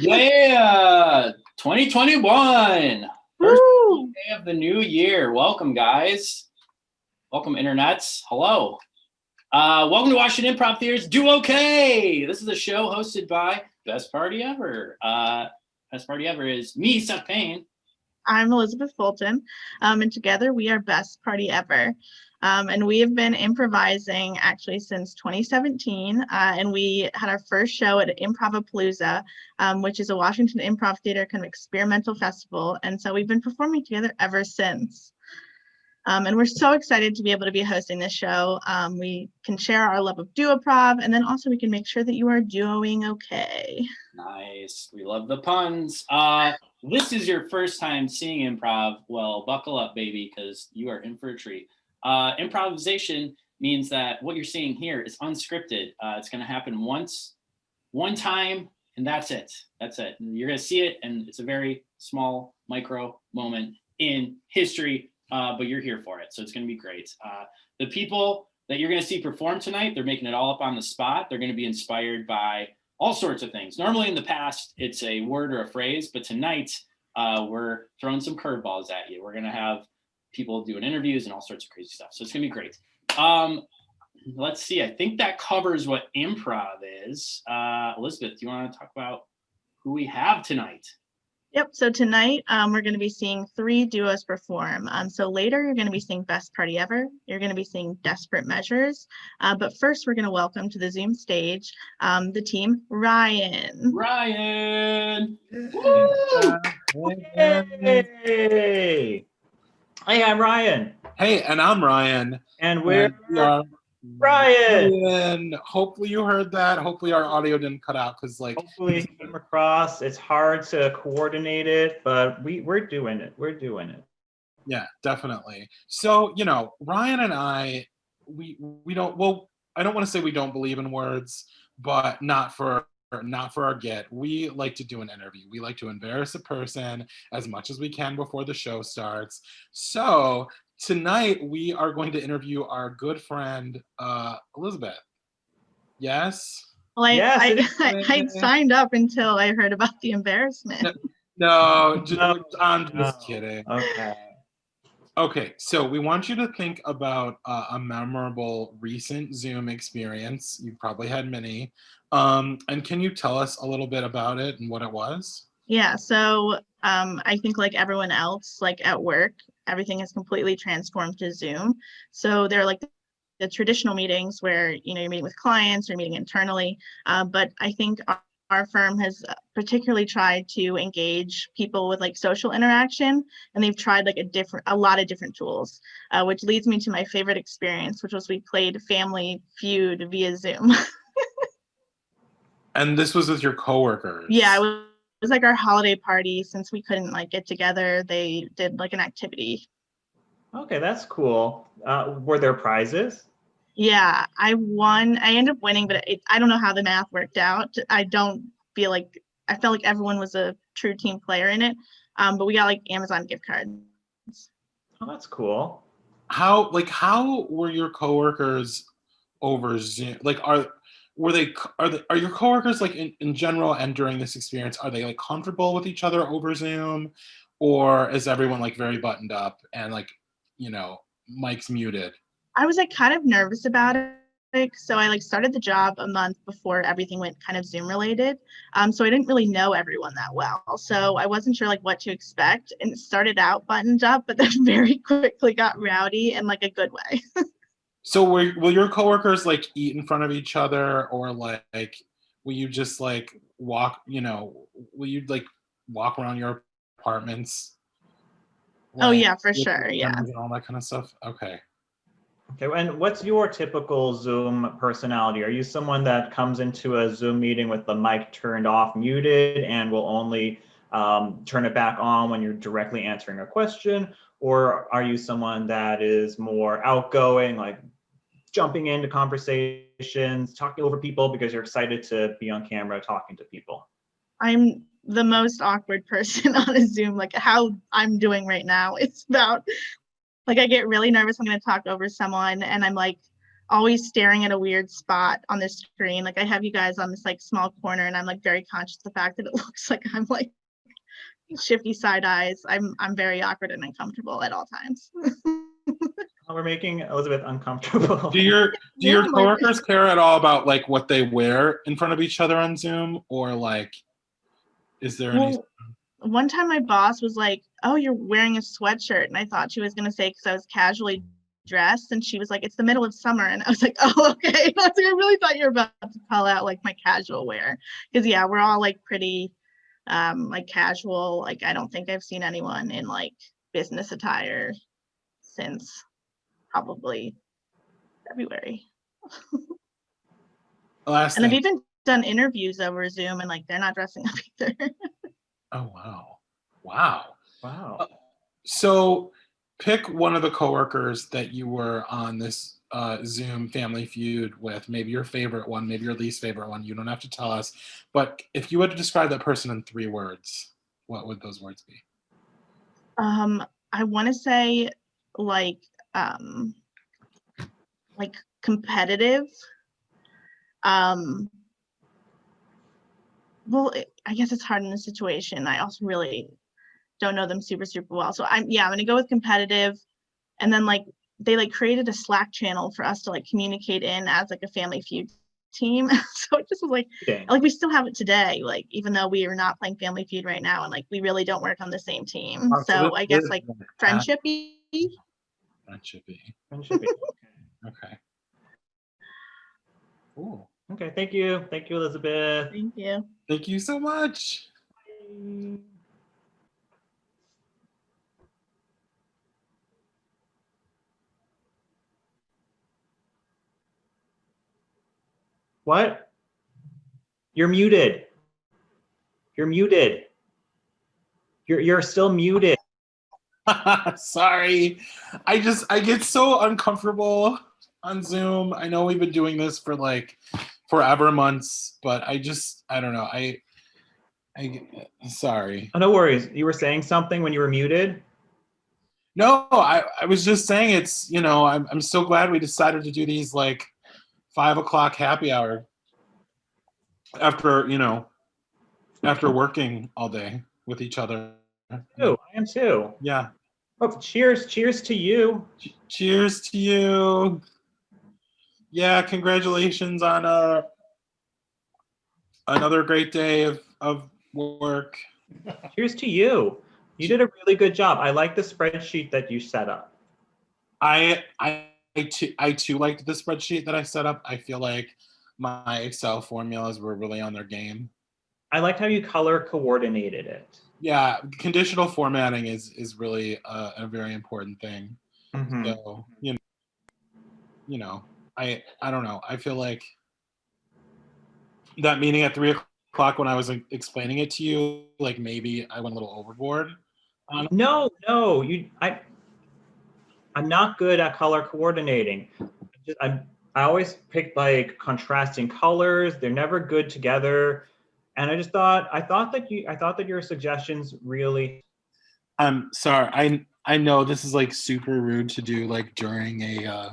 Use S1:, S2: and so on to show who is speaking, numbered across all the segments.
S1: Yeah, 2021. First
S2: Woo!
S1: day of the new year. Welcome, guys. Welcome, internets. Hello. Welcome to Washington Improv Theater's DUOKAY. This is a show hosted by Best Party Ever. Best Party Ever is me, Seth Payne.
S2: I'm Elizabeth Fulton, and together we are Best Party Ever. And we have been improvising actually since 2017, and we had our first show at Improvapalooza, which is a Washington Improv Theater kind of experimental festival. And so we've been performing together ever since. And we're so excited to be able to be hosting this show. We can share our love of duoprov, and then also we can make sure that you are duoing okay.
S1: Nice. We love the puns. This is your first time seeing improv. Well, buckle up, baby, because you are in for a treat. Improvisation means that what you're seeing here is unscripted. It's going to happen once, one time, and that's it. That's it. And you're going to see it, and it's a very small micro moment in history, but you're here for it, so it's going to be great. The people that you're going to see perform tonight, they're making it all up on the spot. They're going to be inspired by all sorts of things. Normally in the past, it's a word or a phrase, but tonight we're throwing some curveballs at you. We're going to have people doing interviews and all sorts of crazy stuff. So it's going to be great. Let's see. I think that covers what improv is. Elizabeth, do you want to talk about who we have tonight?
S2: Yep, so tonight we're going to be seeing 3 duos perform. So later you're going to be seeing Best Party Ever. You're going to be seeing Desperate Measures. But first we're going to welcome to the Zoom stage the team Ryan.
S1: Ryan!
S3: Woo! Hey! Hey, I'm Ryan.
S4: Hey, and I'm Ryan.
S3: And we're
S4: Ryan.
S3: Ryan.
S4: Hopefully you heard that. Hopefully our audio didn't cut out because
S3: hopefully it came across. It's hard to coordinate it, but we're doing it. We're doing it.
S4: Yeah, definitely. So, Ryan and I, we don't, well, I don't want to say we don't believe in words, but not for our get. We like to do an interview. We like to embarrass a person as much as we can before the show starts. So tonight we are going to interview our good friend Elizabeth. Yes?
S2: Well, I signed up until I heard about the embarrassment.
S4: No, I'm just kidding.
S3: Okay,
S4: so we want you to think about a memorable recent Zoom experience. You've probably had many. And can you tell us a little bit about it and what it was?
S2: Yeah, so I think like everyone else, like at work, everything has completely transformed to Zoom. So there are like the traditional meetings where, you're meeting with clients or meeting internally. But I think our firm has particularly tried to engage people with like social interaction, and they've tried like a lot of different tools, which leads me to my favorite experience, which was we played Family Feud via Zoom.
S4: And this was with your coworkers?
S2: Yeah, it was like our holiday party. Since we couldn't like get together, they did like an activity.
S3: Okay, that's cool. Were there prizes?
S2: Yeah, I won. I ended up winning, but I don't know how the math worked out. I felt like everyone was a true team player in it. But we got like Amazon gift cards.
S3: Oh, that's cool.
S4: How were your coworkers over Zoom? Like, are your coworkers like in general and during this experience, are they like comfortable with each other over Zoom, or is everyone like very buttoned up and like, mic's muted?
S2: I was like kind of nervous about it. So I like started the job a month before everything went kind of Zoom related. So I didn't really know everyone that well. So I wasn't sure like what to expect. And it started out buttoned up, but then very quickly got rowdy in like a good way.
S4: So will your coworkers like eat in front of each other, or like will you just like walk, will you like walk around your apartments?
S2: Oh yeah, for sure. Yeah.
S4: And all that kind of stuff. Okay.
S3: Okay, and what's your typical Zoom personality? Are you someone that comes into a Zoom meeting with the mic turned off, muted, and will only turn it back on when you're directly answering a question? Or are you someone that is more outgoing, like jumping into conversations, talking over people because you're excited to be on camera talking to people?
S2: I'm the most awkward person on a Zoom, like how I'm doing right now. It's about like I get really nervous. I'm going to talk over someone and I'm like, always staring at a weird spot on the screen. Like I have you guys on this like small corner and I'm like very conscious of the fact that it looks like I'm like shifty side eyes. I'm very awkward and uncomfortable at all times.
S3: We're making Elizabeth uncomfortable.
S4: Do your
S2: Yeah, like-
S4: coworkers care at all about like what they wear in front of each other on Zoom, or like, is there any?
S2: Well, one time my boss was like, "Oh, you're wearing a sweatshirt," and I thought she was gonna say because I was casually dressed, and she was like, "It's the middle of summer," and I was like, "Oh, okay." I was like, I really thought you were about to call out like my casual wear, because yeah, we're all like pretty like casual. Like I don't think I've seen anyone in like business attire since probably February.
S4: Last
S2: And I've
S4: thing.
S2: even done interviews over Zoom and like they're not dressing up either.
S4: Oh wow, wow.
S3: Wow.
S4: So pick one of the coworkers that you were on this Zoom Family Feud with. Maybe your favorite one, maybe your least favorite one. You don't have to tell us. But if you had to describe that person in 3 words, what would those words be?
S2: I want to say like competitive. Well, I guess it's hard in this situation. I also really don't know them super well. So I'm gonna go with competitive. And then like they like created a Slack channel for us to like communicate in as like a Family Feud team. So it just was like we still have it today, like even though we are not playing Family Feud right now and like we really don't work on the same team. So I guess like friendshipy.
S4: Friendshipy.
S3: Friendshipy.
S4: Okay. Cool.
S3: Okay, thank you. Thank you, Elizabeth.
S2: Thank you.
S4: Thank you so much.
S3: What? You're muted. You're muted. You're still muted.
S4: Sorry. I get so uncomfortable on Zoom. I know we've been doing this for like forever months, but I don't know. I sorry.
S3: Oh, no worries. You were saying something when you were muted?
S4: No, I was just saying it's, I'm so glad we decided to do these like 5 o'clock happy hour after, after working all day with each other.
S3: Oh, I am too.
S4: Yeah.
S3: Oh, cheers to you.
S4: Cheers to you. Yeah, congratulations on another great day of work.
S3: Cheers to you. You did a really good job. I like the spreadsheet that you set up.
S4: I too liked the spreadsheet that I set up. I feel like my Excel formulas were really on their game.
S3: I liked how you color coordinated it.
S4: Yeah, conditional formatting is really a very important thing.
S3: Mm-hmm.
S4: So I don't know. I feel like that meeting at 3 o'clock when I was explaining it to you, like maybe I went a little overboard.
S3: No, I'm not good at color coordinating. I always pick like contrasting colors. They're never good together. And I thought that your suggestions really.
S4: I'm sorry. I know this is like super rude to do like during a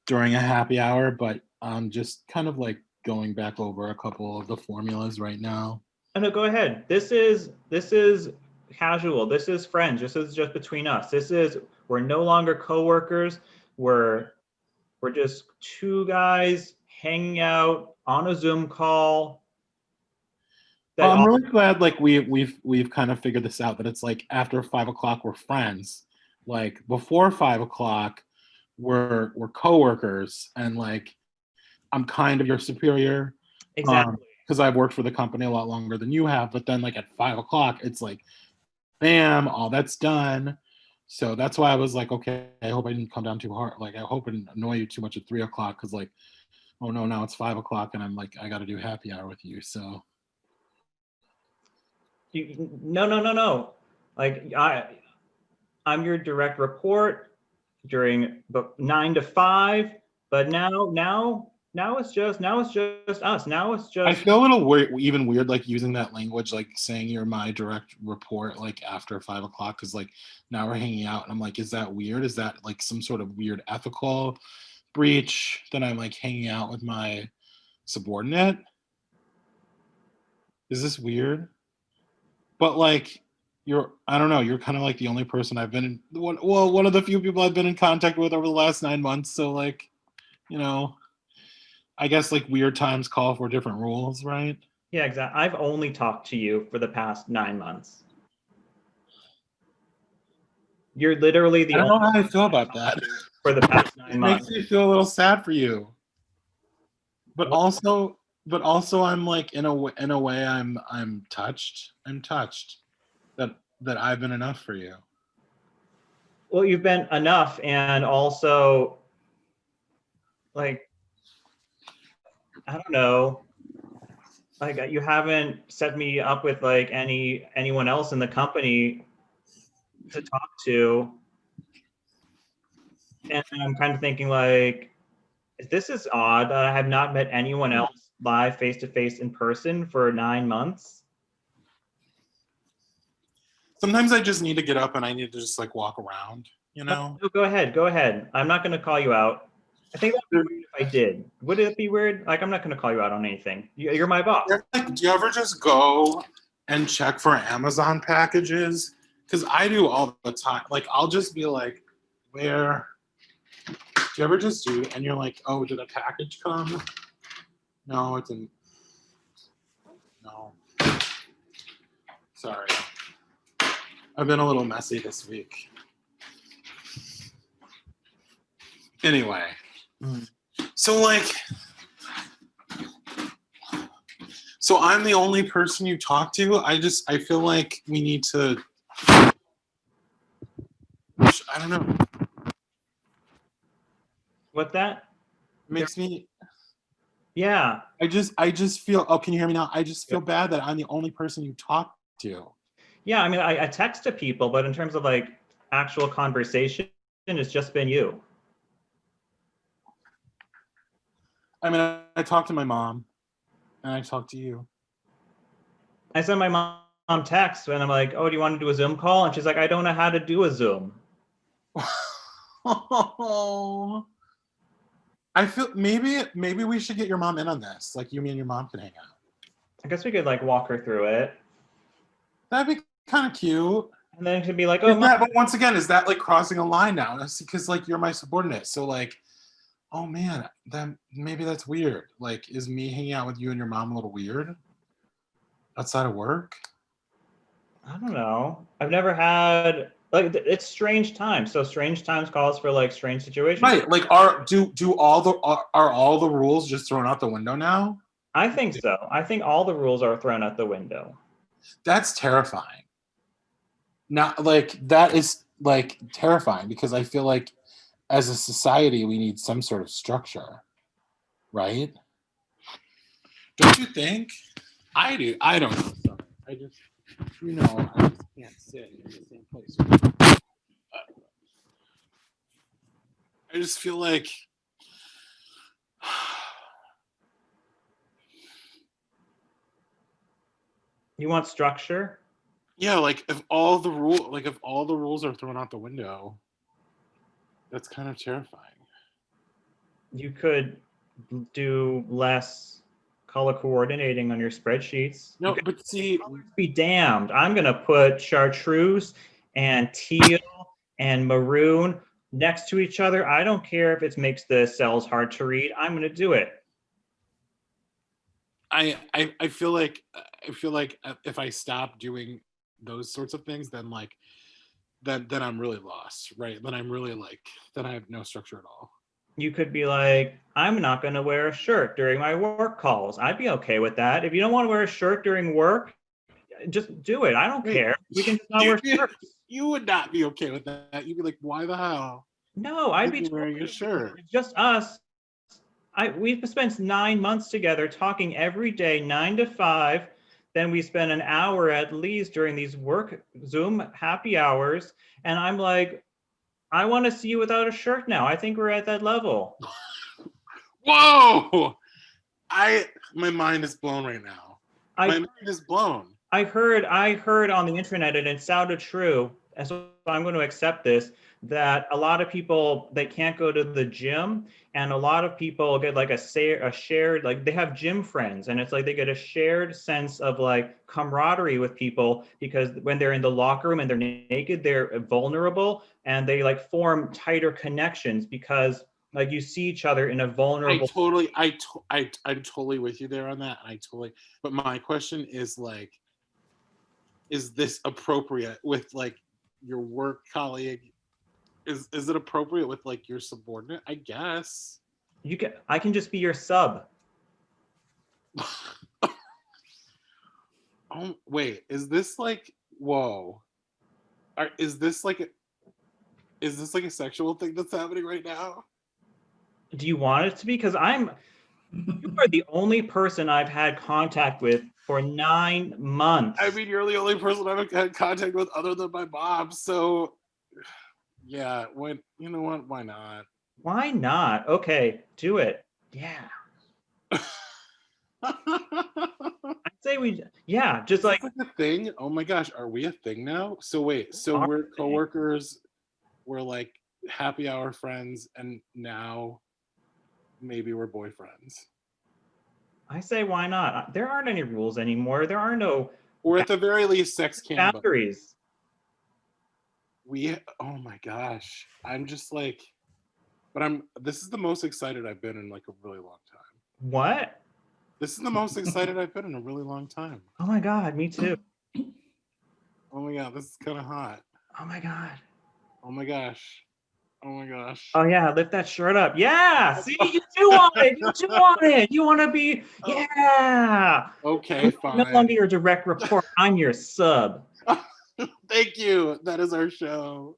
S4: happy hour, but I'm just kind of like going back over a couple of the formulas right now.
S3: Oh, no, go ahead. This is casual. This is friends. This is just between us. We're no longer coworkers. We're just 2 guys hanging out on a Zoom call.
S4: Well, I'm really glad like we've kind of figured this out, that it's like after 5 o'clock we're friends. Like before 5 o'clock we're coworkers, and like I'm kind of your superior.
S3: Exactly.
S4: Because I've worked for the company a lot longer than you have, but then like at 5 o'clock it's like bam, all that's done. So that's why I was like, okay, I hope I didn't come down too hard. Like I hope I didn't annoy you too much at 3 o'clock, because like, oh no, now it's 5 o'clock and I'm like, I got to do happy hour with you. So
S3: No. Like I'm your direct report during 9 to 5, but now it's just us. Now it's just.
S4: I feel a little even weird, like using that language, like saying you're my direct report, like after 5 o'clock, because like now we're hanging out, and I'm like, is that weird? Is that like some sort of weird ethical breach that I'm like hanging out with my subordinate. Is this weird? But like, I don't know, you're kind of like the only person I've been one of the few people I've been in contact with over the last 9 months. So like, you know, I guess like weird times call for different rules, right?
S3: Yeah, exactly. I've only talked to you for the past 9 months. You're literally the
S4: I don't know
S3: only
S4: how I feel about that.
S3: for the past 9
S4: It
S3: months.
S4: makes me feel a little sad for you. But also I'm like in a way I'm touched. I'm touched that I've been enough for you.
S3: Well, you've been enough, and also, like, I don't know, like you haven't set me up with like anyone else in the company to talk to, and I'm kind of thinking like, this is odd that I have not met anyone else live, face to face, in person for 9 months.
S4: Sometimes I just need to get up and I need to just like walk around, you know?
S3: No, go ahead. I'm not going to call you out. I think that'd be weird if I did. Would it be weird? Like, I'm not going to call you out on anything. You're my boss.
S4: Like, do you ever just go and check for Amazon packages? Because I do all the time. Like, I'll just be like, where? Do you ever just do? And you're like, oh, did a package come? No, it didn't. No. Sorry. I've been a little messy this week. Anyway. So like, so I'm the only person you talk to. I feel like we need to, I don't know.
S3: What that?
S4: Makes me,
S3: Yeah.
S4: I just feel, oh, can you hear me now? I just feel bad that I'm the only person you talk to.
S3: Yeah, I mean, I text to people, but in terms of like actual conversation, it's just been you.
S4: I mean, I talk to my mom and I talk to you.
S3: I sent my mom text and I'm like, oh, do you want to do a Zoom call? And she's like, I don't know how to do a Zoom.
S4: I feel maybe we should get your mom in on this. Like, me and your mom can hang out.
S3: I guess we could like walk her through it.
S4: That'd be kind of cute.
S3: And then she'd be like, oh,
S4: but once again, is that like crossing a line now? Because like you're my subordinate. So like, oh man, then maybe that's weird. Like, is me hanging out with you and your mom a little weird? Outside of work?
S3: I don't know. I've never had like it's strange times. So strange times calls for like strange situations.
S4: Right. Like are all the rules just thrown out the window now?
S3: I think so. I think all the rules are thrown out the window.
S4: That's terrifying. Not like that is like terrifying because I feel like as a society we need some sort of structure. Right? Don't you think? I do. I don't know. Sorry. I just I just can't sit in the same place. I just feel like
S3: You want structure?
S4: yeah, like if all the rules are thrown out the window, that's kind of terrifying.
S3: You could do less color coordinating on your spreadsheets.
S4: No, but see,
S3: be damned. I'm going to put chartreuse and teal and maroon next to each other. I don't care if it makes the cells hard to read. I'm going to do it.
S4: I feel like if I stop doing those sorts of things, then like then I'm really lost, right? Then I'm really like then I have no structure at all.
S3: You could be like, I'm not going to wear a shirt during my work calls. I'd be okay with that. If you don't want to wear a shirt during work, just do it. I don't care. We can just not wear shirts.
S4: You would not be okay with that. You'd be like, why the hell?
S3: No, I'd be
S4: wearing a shirt.
S3: It's just us. We've spent 9 months together talking every day, 9 to 5. Then we spend an hour at least during these work Zoom happy hours. And I'm like, I want to see you without a shirt now. I think we're at that level.
S4: Whoa! My mind is blown right now. My mind is blown.
S3: I heard on the internet, and it sounded true, and so I'm going to accept this, that a lot of people, they can't go to the gym, and a lot of people get like a shared, like they have gym friends, and it's like they get a shared sense of like camaraderie with people, because when they're in the locker room and they're naked, they're vulnerable, and they like form tighter connections because like you see each other in a vulnerable.
S4: I'm totally with you there on that. But my question is like, is this appropriate with like your work colleague? Is it appropriate with like your subordinate? I guess.
S3: I can just be your sub.
S4: Oh wait, is this like, whoa? Is this like a sexual thing that's happening right now?
S3: Do you want it to be? Because you are the only person I've had contact with for 9 months.
S4: I mean, you're the only person I've had contact with other than my mom. So, yeah, you know what? Why not?
S3: Why not? Okay, do it. Yeah. I'd say just like
S4: a thing. Oh my gosh, are we a thing now? So wait, so we're coworkers, we're like happy hour friends, and now maybe we're boyfriends.
S3: I say why not? There aren't any rules anymore. There are no,
S4: or at the very least, sex can
S3: boundaries.
S4: Oh my gosh, I'm just like, this is the most excited I've been in like a really long time.
S3: What?
S4: This is the most excited I've been in a really long time.
S3: Oh my God, me too.
S4: Oh my God, this is kind of hot.
S3: Oh my God.
S4: Oh my gosh. Oh my gosh.
S3: Oh yeah, lift that shirt up. Yeah, see, you do want it. You do want it. You want to be, yeah.
S4: Okay, fine.
S3: I'm no longer your direct report. I'm your sub.
S4: Thank you. That is our show.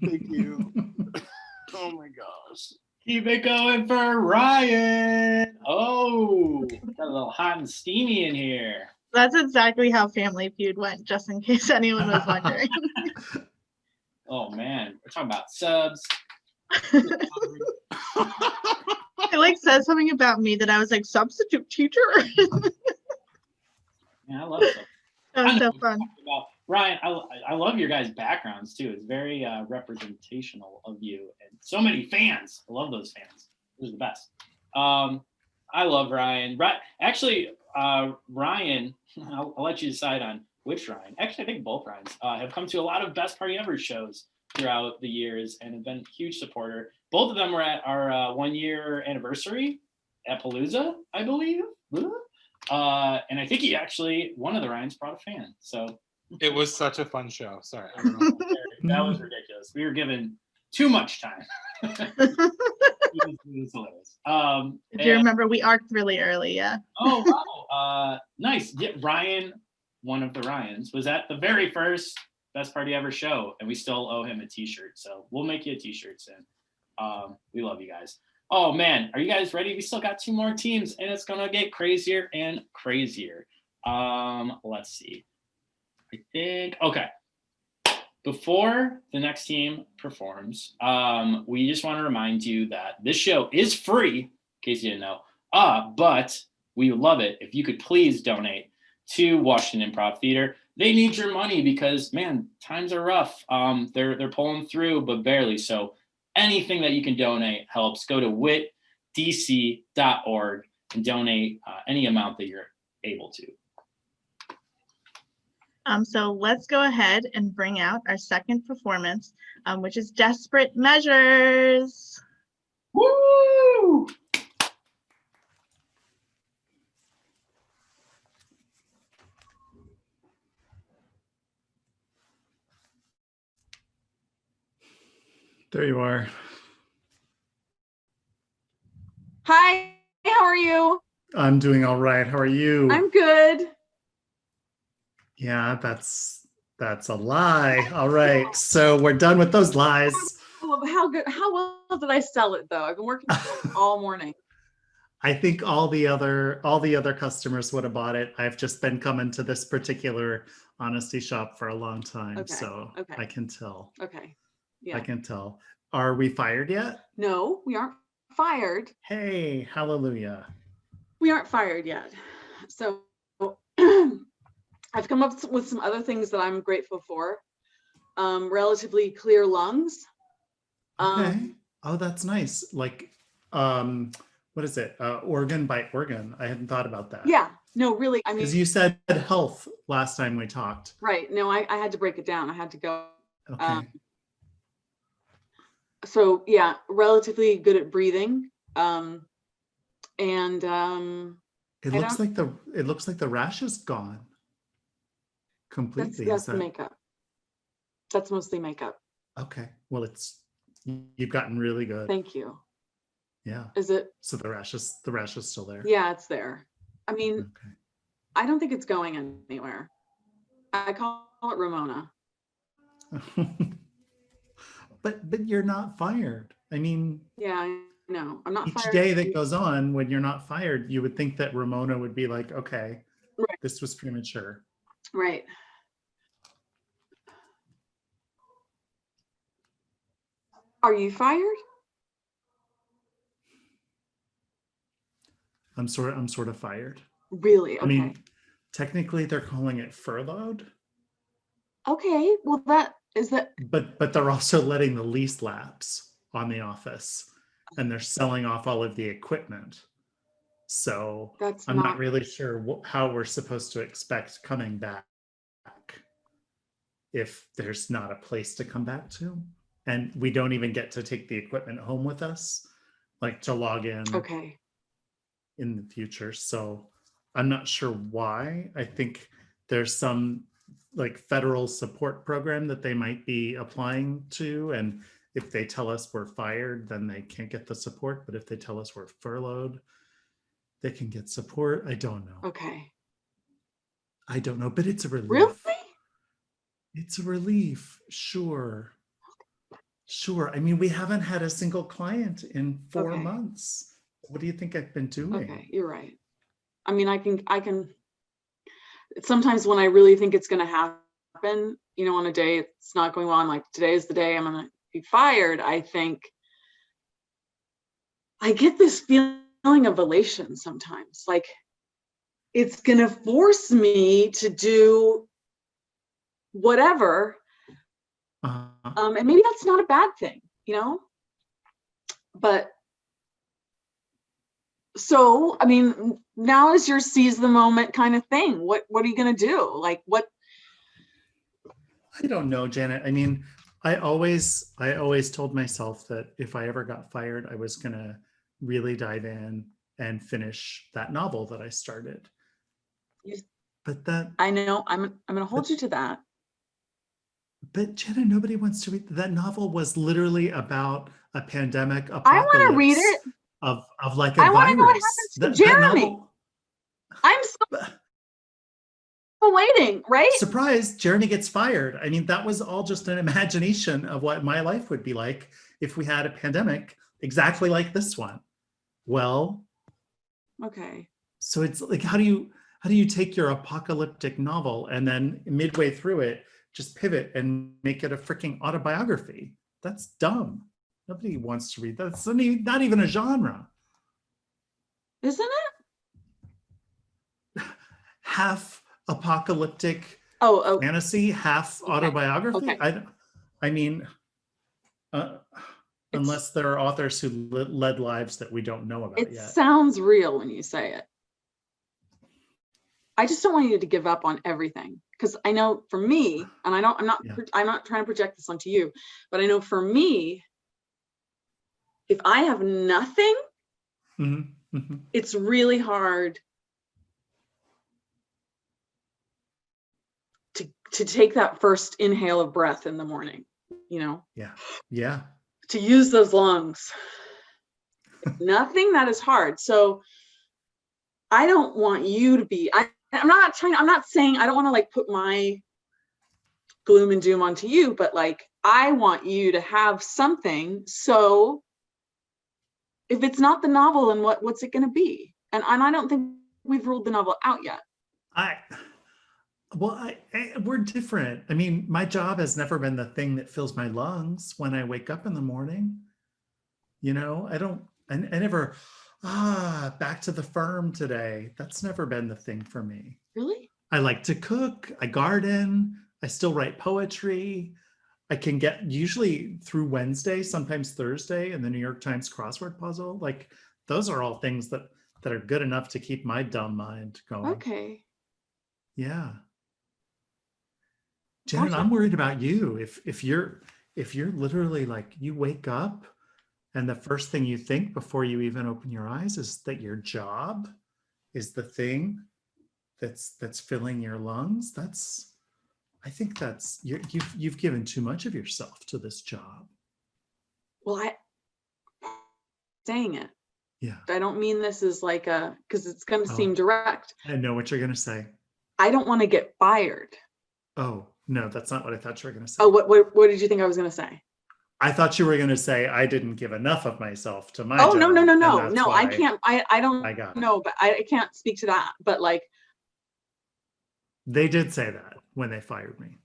S4: Thank you. Oh my gosh.
S1: Keep it going for Ryan. Oh, got a little hot and steamy in here.
S2: That's exactly how Family Feud went, just in case anyone was wondering.
S1: Oh man, we're talking about subs.
S2: It like says something about me that I was like substitute teacher.
S1: Yeah, I love subs.
S2: That was so fun.
S1: Ryan, I love your guys' backgrounds too. It's very representational of you and so many fans. I love those fans. They're the best. I love Ryan. Actually, Ryan, I'll let you decide on which Ryan. Actually, I think both Ryans have come to a lot of Best Party Ever shows throughout the years and have been a huge supporter. Both of them were at our 1-year anniversary at Palooza, I believe. And I think one of the Ryans brought a fan. So
S4: it was such a fun show. Sorry. I
S1: don't know. That was ridiculous. We were given too much time. It was hilarious.
S2: If you remember, we arced really early, yeah.
S1: Oh, wow. Nice. Yeah, Ryan, one of the Ryans, was at the very first Best Party Ever show, and we still owe him a t-shirt. So we'll make you a t-shirt soon. We love you guys. Oh, man. Are you guys ready? We still got 2 more teams, and it's going to get crazier and crazier. Let's see. I think, okay. Before the next team performs, we just want to remind you that this show is free, in case you didn't know, but we would love it if you could please donate to Washington Improv Theater. They need your money because, man, times are rough. They're pulling through, but barely. So anything that you can donate helps. Go to witdc.org and donate any amount that you're able to.
S2: So let's go ahead and bring out our second performance, which is Desperate Measures.
S1: Woo!
S5: There you are.
S6: Hi, how are you?
S5: I'm doing all right. How are you?
S6: I'm good.
S5: Yeah, that's a lie. All right. So we're done with those lies.
S6: How well did I sell it though? I've been working all morning.
S5: I think all the other customers would have bought it. I've just been coming to this particular honesty shop for a long time.
S6: Okay,
S5: So
S6: okay.
S5: I can tell.
S6: Okay. Yeah.
S5: I can tell. Are we fired yet?
S6: No, we aren't fired.
S5: Hey, hallelujah.
S6: We aren't fired yet. So I've come up with some other things that I'm grateful for. relatively clear lungs.
S5: Okay. Oh, that's nice. Like, what is it? Organ by organ. I hadn't thought about that.
S6: Yeah, no, really, I mean,
S5: Because you said health last time we talked.
S6: right. No, I had to break it down. I had to go.
S5: Okay.
S6: So yeah, relatively good at breathing.
S5: It
S6: I
S5: looks like the rash is gone completely.
S6: that's
S5: Is
S6: the
S5: that
S6: makeup. That's mostly makeup.
S5: okay? Well, you've gotten really good.
S6: Thank you.
S5: Yeah.
S6: Is it?
S5: So the rash is still there.
S6: Yeah, it's there. I mean,
S5: Okay.
S6: I don't think it's going anywhere. I call it Ramona.
S5: But you're not fired. I mean,
S6: Yeah, I know. I'm not
S5: each
S6: fired.
S5: day that goes on when you're not fired, you would think that Ramona would be like, okay,
S6: Right.
S5: this was premature.
S6: Right. Are you fired?
S5: I'm sort of fired.
S6: Really? Okay.
S5: I mean, technically they're calling it furloughed,
S6: Okay. Well, that is that.
S5: but they're also letting the lease lapse on the office, and they're selling off all of the equipment. So
S6: That's
S5: I'm
S6: not
S5: not really sure how we're supposed to expect coming back if there's not a place to come back to, and we don't even get to take the equipment home with us, like to log in
S6: okay.
S5: in the future. So I'm not sure why. I think there's some like federal support program that they might be applying to, and if they tell us we're fired, then they can't get the support. But if they tell us we're furloughed, they can get support. I don't know.
S6: Okay.
S5: I don't know, but it's a relief.
S6: Really?
S5: It's a relief. Sure. I mean, we haven't had a single client in 4
S6: Okay.
S5: months. What do you think I've been doing?
S6: Okay, you're right. I mean, I can sometimes when I really think it's going to happen, you know, on a day it's not going well, I'm like, today is the day I'm going to be fired. I think I get this feeling of elation sometimes, like it's going to force me to do whatever. And maybe that's not a bad thing, you know, but so, I mean, now is your seize the moment kind of thing. What are you going to do? Like what?
S5: I don't know, Janet. I mean, I always told myself that if I ever got fired, I was going to really dive in and finish that novel that I started. But that
S6: I know I'm going to hold you to that.
S5: But Jenna, nobody wants to read that novel. Was literally about a pandemic apocalypse.
S6: I want to read it.
S5: Of like a
S6: I want to know what
S5: virus.
S6: happens to Jeremy.
S5: Novel,
S6: I'm still waiting, right?
S5: Surprise, Jeremy gets fired. I mean, that was all just an imagination of what my life would be like if we had a pandemic exactly like this one. Well,
S6: okay.
S5: So it's like, how do you take your apocalyptic novel and then midway through it, just pivot and make it a freaking autobiography? That's dumb. Nobody wants to read that. It's not even a genre.
S6: Isn't it?
S5: Half apocalyptic
S6: Oh.
S5: fantasy, half autobiography.
S6: Okay.
S5: I mean, unless there are authors who led lives that we don't know about
S6: yet.
S5: It
S6: Sounds real when you say it. I just don't want you to give up on everything, because I know for me, and I'm not trying to project this onto you, but I know for me, if I have nothing, it's really hard to take that first inhale of breath in the morning, you know?
S5: Yeah.
S6: To use those lungs. Nothing, that is hard. So I don't want you to be, I'm not saying, I don't want to like put my gloom and doom onto you, but like, I want you to have something. So if it's not the novel, then what's it going to be? And I don't think we've ruled the novel out yet.
S5: We're different. I mean, my job has never been the thing that fills my lungs when I wake up in the morning. You know, I never, back to the firm today. That's never been the thing for me.
S6: Really?
S5: I like to cook, I garden, I still write poetry. I can get usually through Wednesday, sometimes Thursday, and the New York Times crossword puzzle. Like those are all things that are good enough to keep my dumb mind going.
S6: Okay.
S5: Yeah. Janet, I'm worried about you. If you're literally like you wake up and the first thing you think before you even open your eyes is that your job is the thing that's filling your lungs, I think that's you've given too much of yourself to this job.
S6: Well, saying it.
S5: Yeah.
S6: I don't mean this as like because it's going to seem direct.
S5: I know what you're going to say.
S6: I don't want to get fired.
S5: Oh, no, that's not what I thought you were going to say.
S6: Oh, what did you think I was going to say?
S5: I thought you were going to say I didn't give enough of myself to my
S6: Oh,
S5: job.
S6: No, I can't. I don't know, but I can't speak to that. But like,
S5: they did say that when they fired me.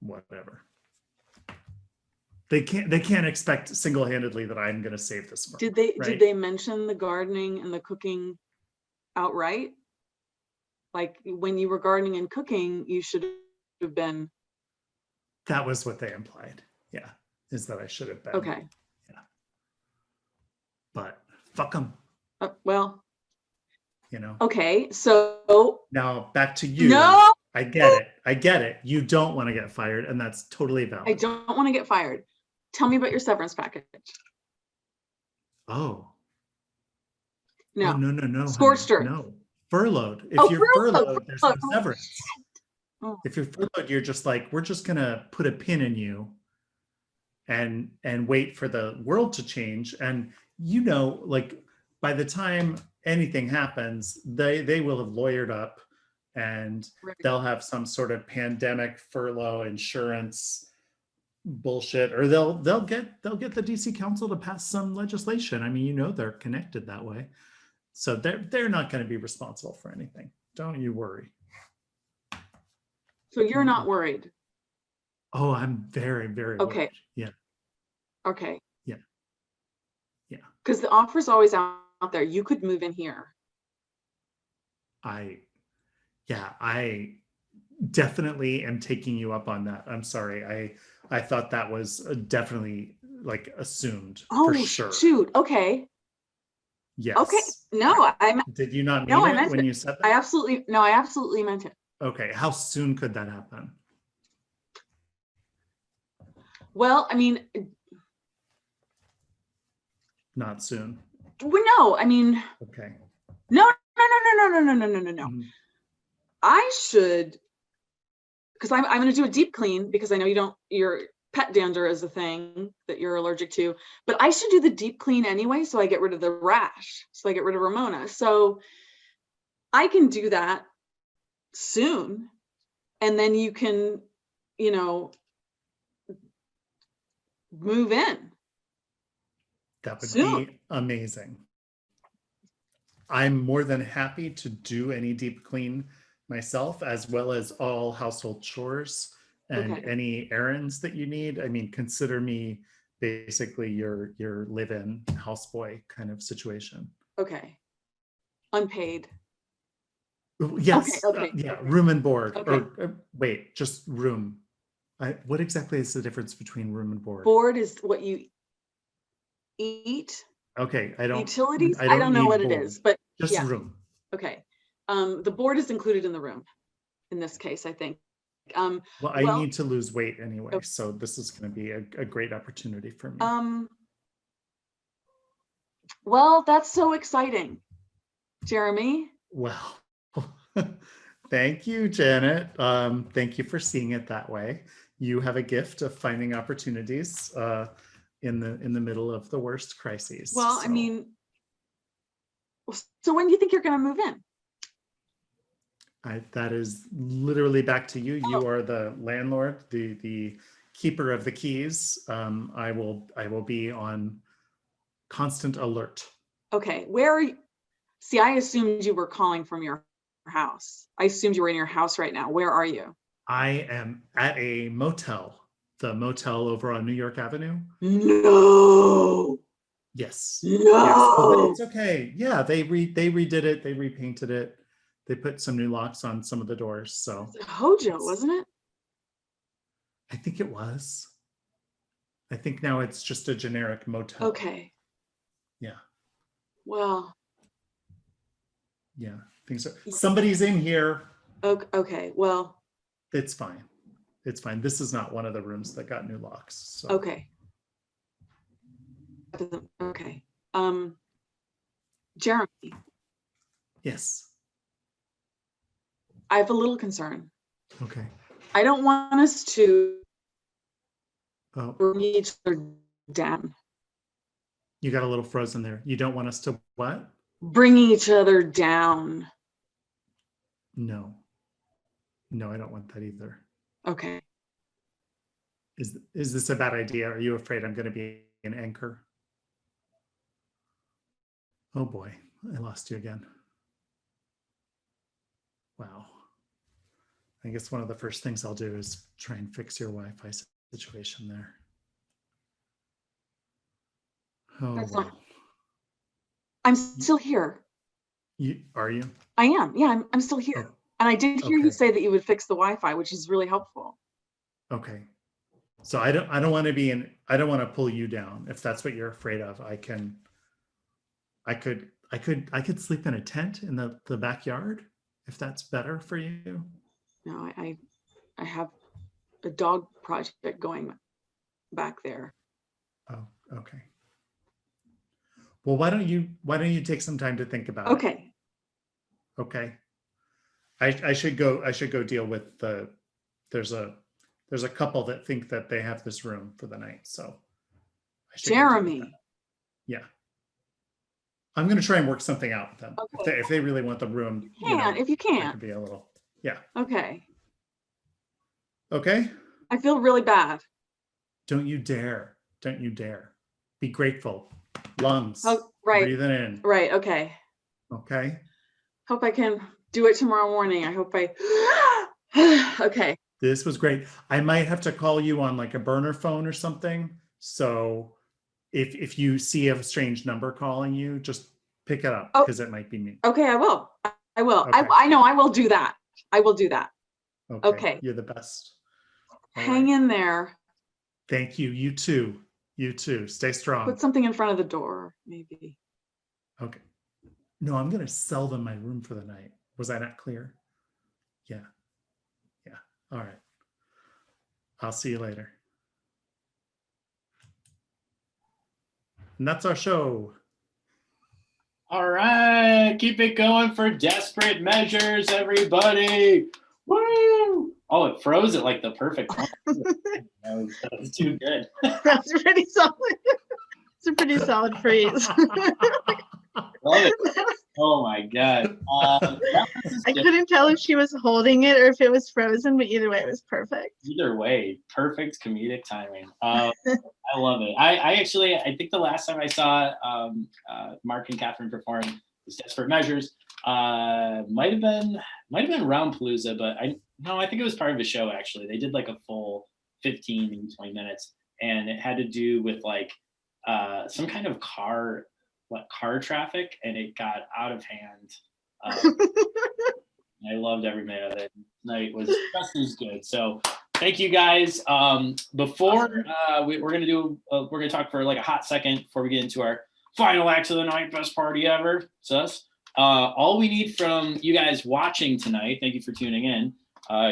S5: Whatever. They can't expect single-handedly that I'm going to save this firm.
S6: Did they mention the gardening and the cooking outright? Like when you were gardening and cooking, you should have been.
S5: That was what they implied. Yeah, is that I should have been.
S6: Okay.
S5: Yeah. But fuck them.
S6: Well.
S5: You know.
S6: Okay, so
S5: now back to you.
S6: No.
S5: I get it. You don't want to get fired, and that's totally valid.
S6: I don't want to get fired. Tell me about your severance package.
S5: Oh.
S6: No.
S5: Oh, no.
S6: Scorched earth.
S5: No. Furloughed. If you're furloughed, there's no severance.
S6: Oh.
S5: If you're furloughed, you're just like, we're just gonna put a pin in you and wait for the world to change. And you know, like by the time anything happens, they will have lawyered up and they'll have some sort of pandemic furlough insurance bullshit, or they'll get the DC Council to pass some legislation. I mean, you know, they're connected that way. So they're not going to be responsible for anything. Don't you worry.
S6: So you're not worried?
S5: Oh, I'm very, very
S6: okay.
S5: worried. Yeah.
S6: Okay.
S5: Yeah.
S6: Because the offer's always out there. You could move in here.
S5: I definitely am taking you up on that. I'm sorry. I thought that was definitely like assumed for sure.
S6: Shoot. Okay.
S5: Yes.
S6: Okay. No,
S5: Did you not mean it when you said that?
S6: I absolutely meant it.
S5: Okay. How soon could that happen?
S6: Well, I mean,
S5: not soon.
S6: Well, no, I mean,
S5: okay.
S6: No.
S5: Mm-hmm.
S6: I should, because I'm going to do a deep clean because I know your pet dander is a thing that you're allergic to, but I should do the deep clean anyway. So I get rid of the rash. So I get rid of Ramona. So I can do that soon. And then you can, move in.
S5: That would be amazing. I'm more than happy to do any deep clean myself, as well as all household chores and any errands that you need. I mean, consider me basically your live-in houseboy kind of situation.
S6: Okay. Unpaid.
S5: Yes.
S6: Okay.
S5: Yeah. Room and board.
S6: Okay.
S5: Or wait, just room. What exactly is the difference between room and board?
S6: Board is what you eat.
S5: Okay.
S6: Utilities. I don't know what board. It is, but
S5: just room.
S6: Okay. The board is included in the room. In this case, I think.
S5: Well, I need to lose weight anyway, so this is going to be a great opportunity for me.
S6: Well, that's so exciting, Jeremy.
S5: Well, thank you, Janet. Thank you for seeing it that way. You have a gift of finding opportunities in the middle of the worst crises.
S6: Well, so. I mean, so when do you think you're going to move in?
S5: That is literally back to you. You are the landlord, the keeper of the keys. I will be on constant alert.
S6: Okay, where are you? See, I assumed you were calling from your house. I assumed you were in your house right now. Where are you?
S5: I am at a motel, the motel over on New York Avenue.
S6: No.
S5: Yes.
S6: No.
S5: Yes. Oh, it's okay. Yeah, they redid it. They repainted it. They put some new locks on some of the doors. So
S6: Hojo, wasn't it?
S5: I think it was. I think now it's just a generic motel.
S6: Okay.
S5: Yeah.
S6: Well,
S5: Yeah. Things are, somebody's in here.
S6: okay. Well,
S5: It's fine. It's fine. This is not one of the rooms that got new locks. So.
S6: okay. Okay. Jeremy,
S5: Yes.
S6: I have a little concern.
S5: Okay.
S6: I don't want us to
S5: Oh,
S6: bring each other down.
S5: you got a little frozen there. You don't want us to what?
S6: Bring each other down.
S5: No. No, I don't want that either.
S6: Okay.
S5: Is this a bad idea? Are you afraid I'm going to be an anchor? Oh boy, I lost you again. Wow. I guess one of the first things I'll do is try and fix your Wi-Fi situation there. Oh,
S6: That's
S5: well.
S6: not- I'm still here.
S5: Are you?
S6: I am. Yeah, I'm still here.
S5: Oh,
S6: And I did hear you
S5: okay.
S6: say that you would fix the Wi-Fi, which is really helpful.
S5: Okay. So I don't want to be in, I don't want to pull you down. If that's what you're afraid of, I could sleep in a tent in the backyard if that's better for you.
S6: No, I have a dog project going back there.
S5: Oh, okay. Well, why don't you take some time to think about it?
S6: Okay.
S5: Okay. I should go deal with there's a couple that think that they have this room for the night. So I should go deal with
S6: Jeremy.
S5: that. Yeah. I'm going to try and work something out with them.
S6: Okay.
S5: If they really want the room,
S6: You can, if you
S5: that
S6: can.
S5: could be a little, yeah.
S6: Okay.
S5: Okay.
S6: I feel really bad.
S5: Don't you dare. Don't you dare. Be grateful. Lungs.
S6: Oh, right.
S5: Breathe it in.
S6: Right. Okay.
S5: Okay.
S6: Hope I can do it tomorrow morning. I hope I. Okay.
S5: This was great. I might have to call you on like a burner phone or something. So if you see a strange number calling you, just pick it up because it might be me.
S6: Okay, I will. I will.
S5: Okay.
S6: I know I will do that. I will do that. Okay.
S5: You're the best. All
S6: Hang
S5: right.
S6: in there.
S5: Thank you. You too. You too. Stay strong.
S6: Put something in front of the door, maybe.
S5: Okay. No, I'm going to sell them my room for the night. Was I not clear? Yeah. Yeah. All right. I'll see you later. And that's our show.
S1: All right, keep it going for Desperate Measures, everybody. Woo! Oh, it froze at like the perfect time. that was too good.
S2: That's pretty solid. It's a pretty solid phrase.
S1: Love it. Oh my God.
S2: I couldn't tell if she was holding it or if it was frozen, but either way, it was perfect.
S1: Either way, perfect comedic timing. I love it. I think the last time I saw Mark and Catherine perform was Desperate Measures. Might have been Roundpalooza, but I think it was part of a show actually. They did like a full 15, maybe 20 minutes, and it had to do with like some kind of car traffic, and it got out of hand. I loved every minute of it. Night was just as good. So thank you guys. Before we're gonna talk for like a hot second before we get into our final act of the night, best party ever. It's us. All we need from you guys watching tonight, thank you for tuning in,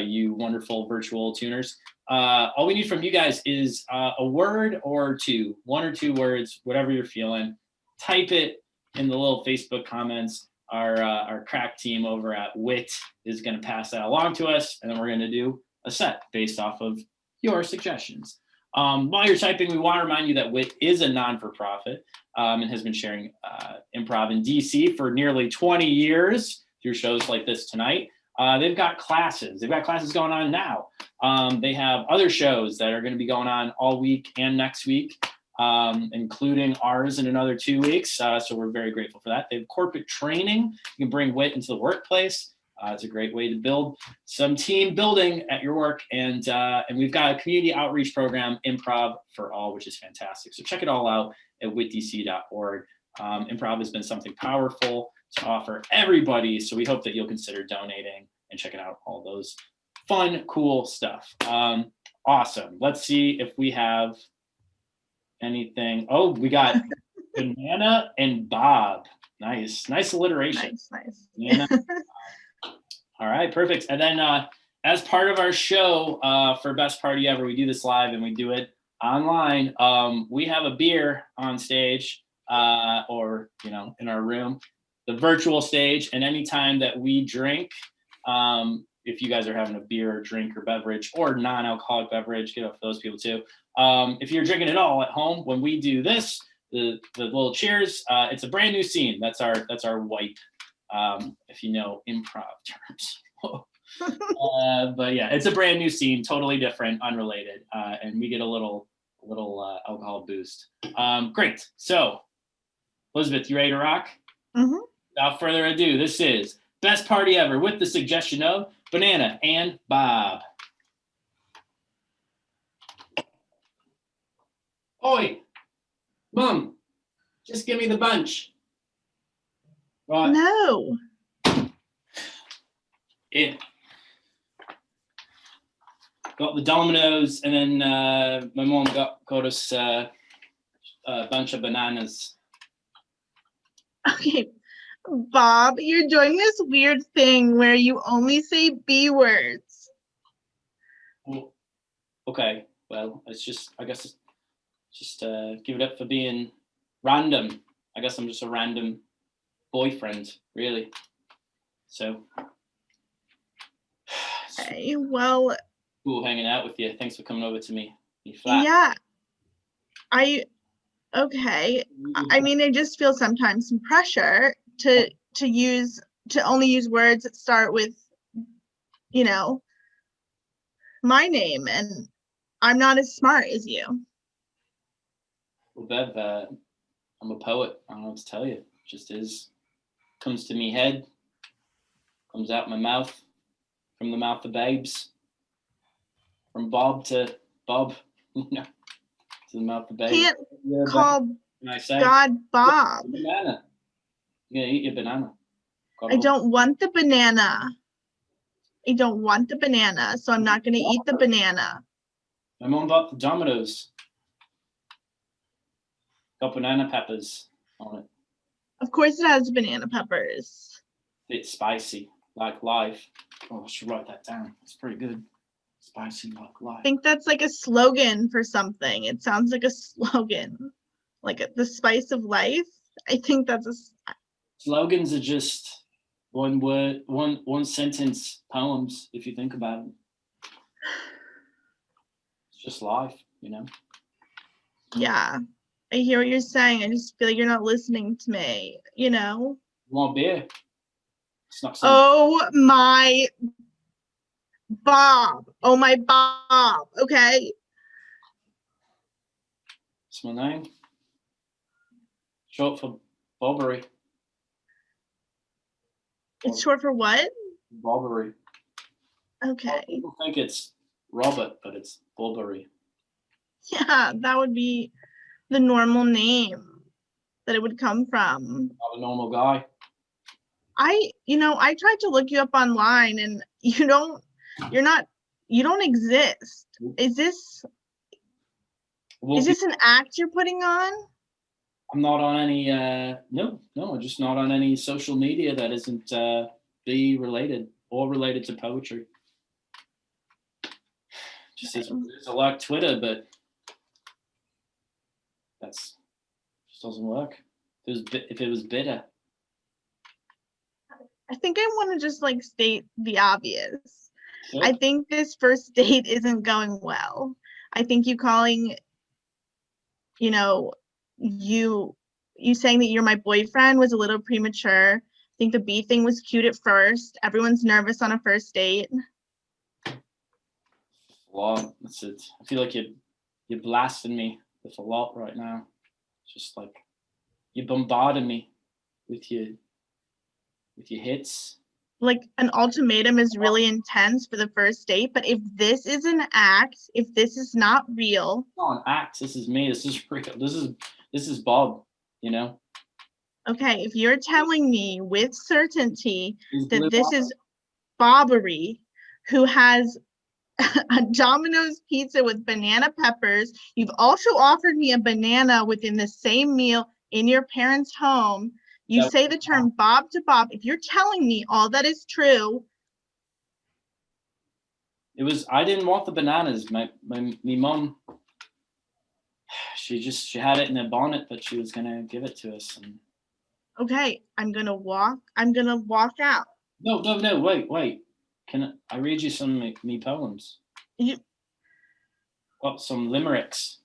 S1: you wonderful virtual tuners. All we need from you guys is a word or two, one or two words, whatever you're feeling. Type it in the little Facebook comments. Our crack team over at WIT is going to pass that along to us, and then we're going to do a set based off of your suggestions. While you're typing, we want to remind you that WIT is a non-for-profit and has been sharing improv in DC for nearly 20 years through shows like this tonight. They've got classes. They've got classes going on now. They have other shows that are going to be going on all week and next week, including ours in another 2 weeks. So we're very grateful for that. They have corporate training. You can bring WIT into the workplace. It's a great way to build some team building at your work. And we've got a community outreach program, Improv for All, which is fantastic. So check it all out at witdc.org. Improv has been something powerful to offer everybody. So we hope that you'll consider donating and checking out all those fun, cool stuff. Awesome. Let's see if we have anything. Oh, we got Banana and Bob. Nice alliteration.
S2: Nice.
S1: Banana. All right, perfect. And then as part of our show for Best Party Ever, we do this live and we do it online. We have a beer on stage or, in our room, the virtual stage. And anytime that we drink, if you guys are having a beer or drink or beverage or non-alcoholic beverage, get off those people too. If you're drinking it all at home, when we do this, the little cheers, it's a brand new scene. That's our wipe. If you know improv terms. But yeah, it's a brand new scene, totally different, unrelated, and we get a little alcohol boost. Great. So, Elizabeth, you ready to rock?
S2: Mm-hmm.
S1: Without further ado, this is Best Party Ever with the suggestion of Banana and Bob. Oi, Mom, just give me the bunch. Right.
S2: No.
S1: Yeah. Got the Dominoes, and then my mom got us a bunch of bananas.
S2: Okay, Bob, you're doing this weird thing where you only say B words.
S1: Well, okay, well, I guess it's just give it up for being random. I guess I'm just a random boyfriend, really. So.
S2: Okay, well.
S1: Cool hanging out with you. Thanks for coming over to me. Flat.
S2: Yeah. Okay. I mean, I just feel sometimes some pressure to only use words that start with, my name, and I'm not as smart as you.
S1: Well, Bev, I'm a poet. I don't know what to tell you. It just is. Comes to me head. Comes out my mouth. From the mouth of babes. From Bob to Bob. To the mouth of babes.
S2: Can't call God Bob.
S1: Banana. You're gonna eat your banana.
S2: I don't want the banana. I don't want the banana, so I'm not gonna eat the banana.
S1: My mom bought the Dominoes. Got banana peppers on it.
S2: Of course it has banana peppers.
S1: It's spicy, like life. Oh, I should write that down. It's pretty good. Spicy like life.
S2: I think that's like a slogan for something. It sounds like a slogan. Like the spice of life. I think that's a...
S1: Slogans are just one word, one sentence poems, if you think about it. It's just life,
S2: Yeah. I hear what you're saying. I just feel like you're not listening to me,
S1: You want beer? It's not something.
S2: Oh my Bob. Oh my Bob. Okay.
S1: It's my name. Short for Bobbery.
S2: It's short for what?
S1: Bobbery.
S2: Okay.
S1: People think it's Robert, but it's Bobbery.
S2: Yeah, that would be the normal name that it would come from.
S1: Not a normal guy.
S2: I tried to look you up online and you don't exist. Is this an act you're putting on?
S1: I'm not on any, no, I'm just not on any social media that isn't be related or related to poetry. Just there's a lot of Twitter, but just doesn't work. If it was bitter.
S2: I think I want to just state the obvious.
S1: Sure.
S2: I think this first date isn't going well. I think you calling, you saying that you're my boyfriend was a little premature. I think the B thing was cute at first. Everyone's nervous on a first date.
S1: Well, that's it. I feel like you're blasting me with a lot right now. It's just like you're bombarding me with your hits.
S2: Like an ultimatum is really intense for the first date, but if this is an act, if this is not real.
S1: It's not an act. This is me. This is real. This is Bob,
S2: Okay, if you're telling me with certainty that this is Bobbery, who has a Domino's pizza with banana peppers. You've also offered me a banana within the same meal in your parents' home. You
S1: That-
S2: say the term Bob to Bob. If you're telling me all that is true,
S1: It was, I didn't want the bananas. My mom, she had it in a bonnet that she was gonna give it to us. And
S2: okay, I'm gonna walk out.
S1: no, wait. Can I read you some of me poems?
S2: You
S1: Some limericks.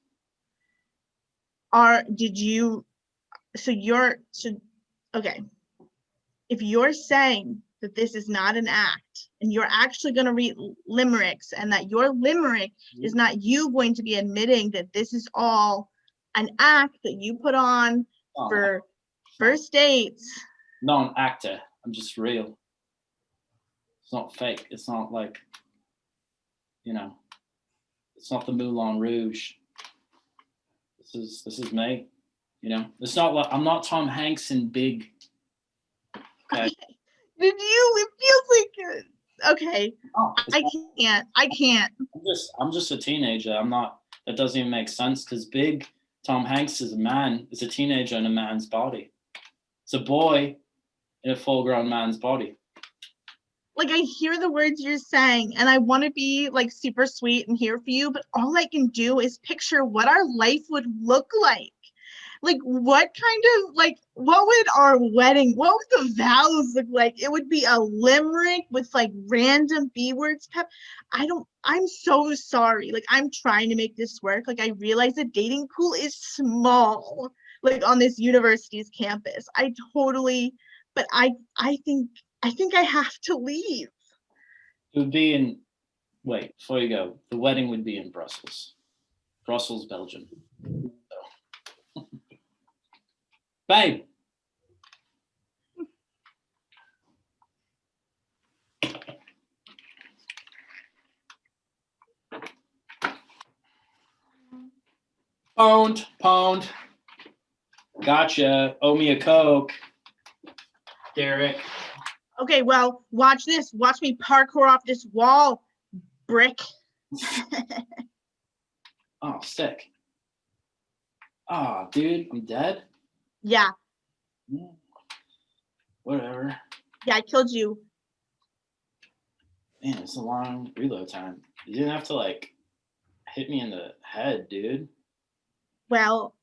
S2: Okay. If you're saying that this is not an act and you're actually going to read limericks and that your limerick is not you going to be admitting that this is all an act that you put on for first dates.
S1: No, I'm an actor. I'm just real. It's not fake. It's not like, it's not the Moulin Rouge. This is me. It's not like I'm not Tom Hanks in Big. Okay.
S2: It feels like okay.
S1: Oh,
S2: I can't.
S1: I'm just a teenager. I'm not. That doesn't even make sense because Big Tom Hanks is a man. Is a teenager in a man's body. It's a boy in a full-grown man's body.
S2: Like, I hear the words you're saying and I want to be like super sweet and here for you, but all I can do is picture what our life would look like. Like, what would our wedding, what would the vows look like? It would be a limerick with like random B words. I'm so sorry. Like, I'm trying to make this work. Like, I realize the dating pool is small, like on this university's campus. But I think I have to leave.
S1: It would be wait, before you go, the wedding would be in Brussels. Brussels, Belgium. So. Babe. Pwned. Gotcha. Owe me a Coke. Derek.
S2: Okay, well, watch this. Watch me parkour off this wall, brick.
S1: Oh, sick. Oh, dude, I'm dead?
S2: Yeah,
S1: Whatever.
S2: I killed you.
S1: Man, it's a long reload time. You didn't have to, like, hit me in the head, dude.
S2: Well,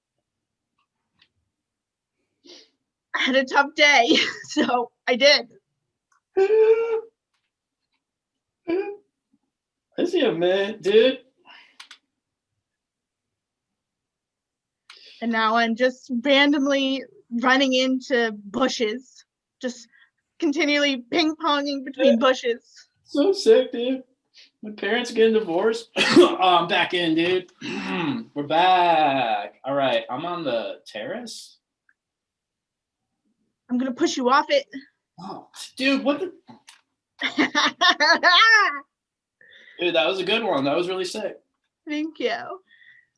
S2: I had a tough day, so I did.
S1: I see a minute, dude.
S2: And now I'm just randomly running into bushes, just continually ping-ponging between bushes.
S1: So sick, dude. My parents are getting divorced. Oh, I'm back in, dude. We're back. All right, I'm on the terrace.
S2: I'm gonna push you off it.
S1: Oh, dude, what the? Dude, that was a good one. That was really sick.
S2: Thank you.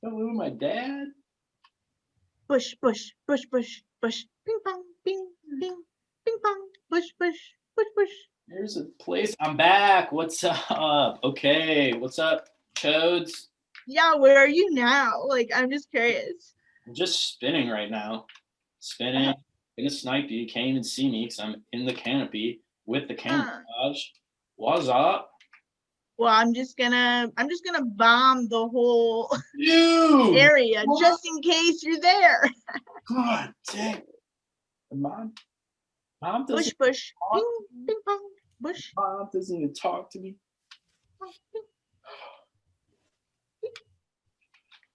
S1: Hello, my dad.
S2: Bush. Ping pong, ping, ping pong, bush.
S1: There's a place. I'm back. What's up? Okay, what's up, chodes?
S2: Yeah, where are you now? Like, I'm just curious.
S1: I'm just spinning right now. Spinning. Gonna snipe you. Can't even see me because I'm in the canopy with the camouflage. What's up?
S2: Well, I'm just gonna bomb the whole
S1: Dude!
S2: area
S1: What?
S2: just in case you're there.
S1: God dang. Mom doesn't,
S2: Bush. Ping pong, bush.
S1: Mom doesn't even talk to me.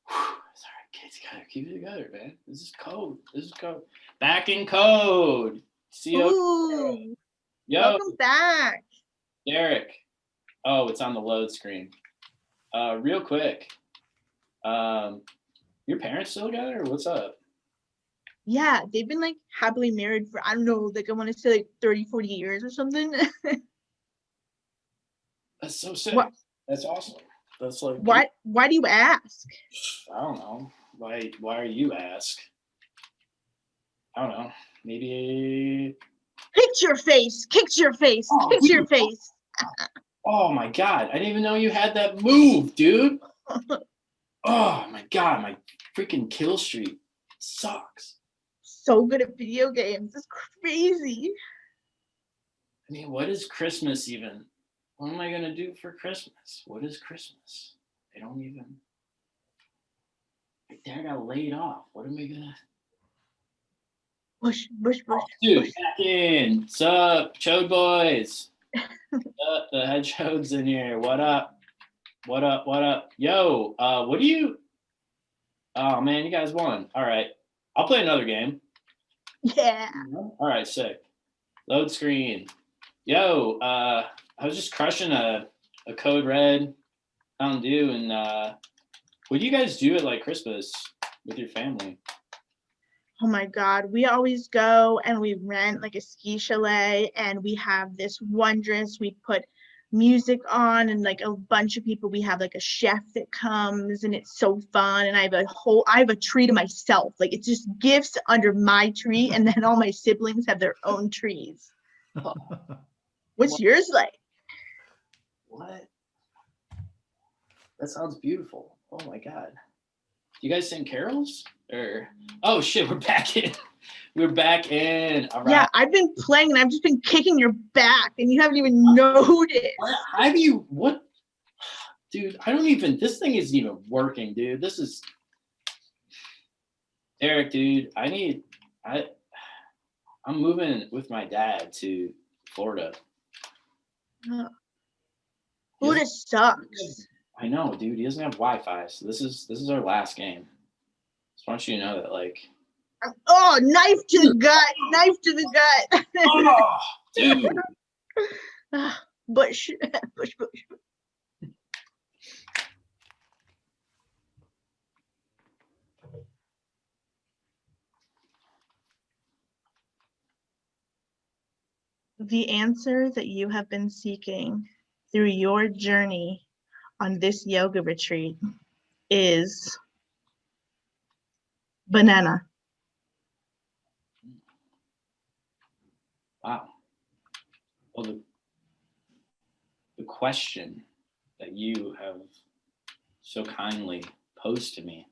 S1: Sorry, kids, gotta keep it together, man. This is code. Back in code.
S2: Ooh,
S1: Yo,
S2: welcome back.
S1: Derek. Oh, it's on the load screen. Real quick. Your parents still together, or what's up?
S2: Yeah, they've been like happily married for, I don't know, like I want to say like 30, 40 years or something.
S1: That's so sick.
S2: What?
S1: That's awesome. That's like,
S2: why do you ask?
S1: I don't know. Why are you ask? I don't know. Maybe.
S2: Kicked your face.
S1: Oh,
S2: Kicked your face.
S1: Oh my God, I didn't even know you had that move, dude. Oh my God, my freaking kill streak sucks.
S2: So good at video games. It's crazy.
S1: I mean, what is Christmas even? What am I gonna do for Christmas? What is Christmas? I don't even. My dad got laid off. What am I gonna?
S2: Push.
S1: Dude, back in. What's up, Chode boys? The head Chode's in here. What up? What up? Yo, what do you? Oh man, you guys won. All right, I'll play another game.
S2: Yeah.
S1: All right, sick. Load screen. Yo, I was just crushing a Code Red Mountain Dew, and what do you guys do at like Christmas with your family?
S2: Oh my God. We always go and we rent like a ski chalet, and we have this wondrous, we put music on and like a bunch of people. We have like a chef that comes, and it's so fun. And I have a tree to myself. Like it's just gifts under my tree, and then all my siblings have their own trees. What's
S1: What?
S2: yours like?
S1: What? That sounds beautiful. Oh my God. Do you guys sing carols? Or oh shit, we're back in. We're back in. All right.
S2: Yeah, I've been playing and I've just been kicking your back, and you haven't even noticed.
S1: How do you what? Dude, I don't even. This thing isn't even working, dude. This is Eric, dude. I'm moving with my dad to Florida.
S2: Buddha sucks.
S1: I know, dude. He doesn't have Wi-Fi, so this is our last game. Just want you to know that, like.
S2: Oh, knife to the gut! Knife to the gut!
S1: Oh, dude.
S2: Bush. The answer that you have been seeking through your journey on this yoga retreat is banana.
S1: Wow. Well, the question that you have so kindly posed to me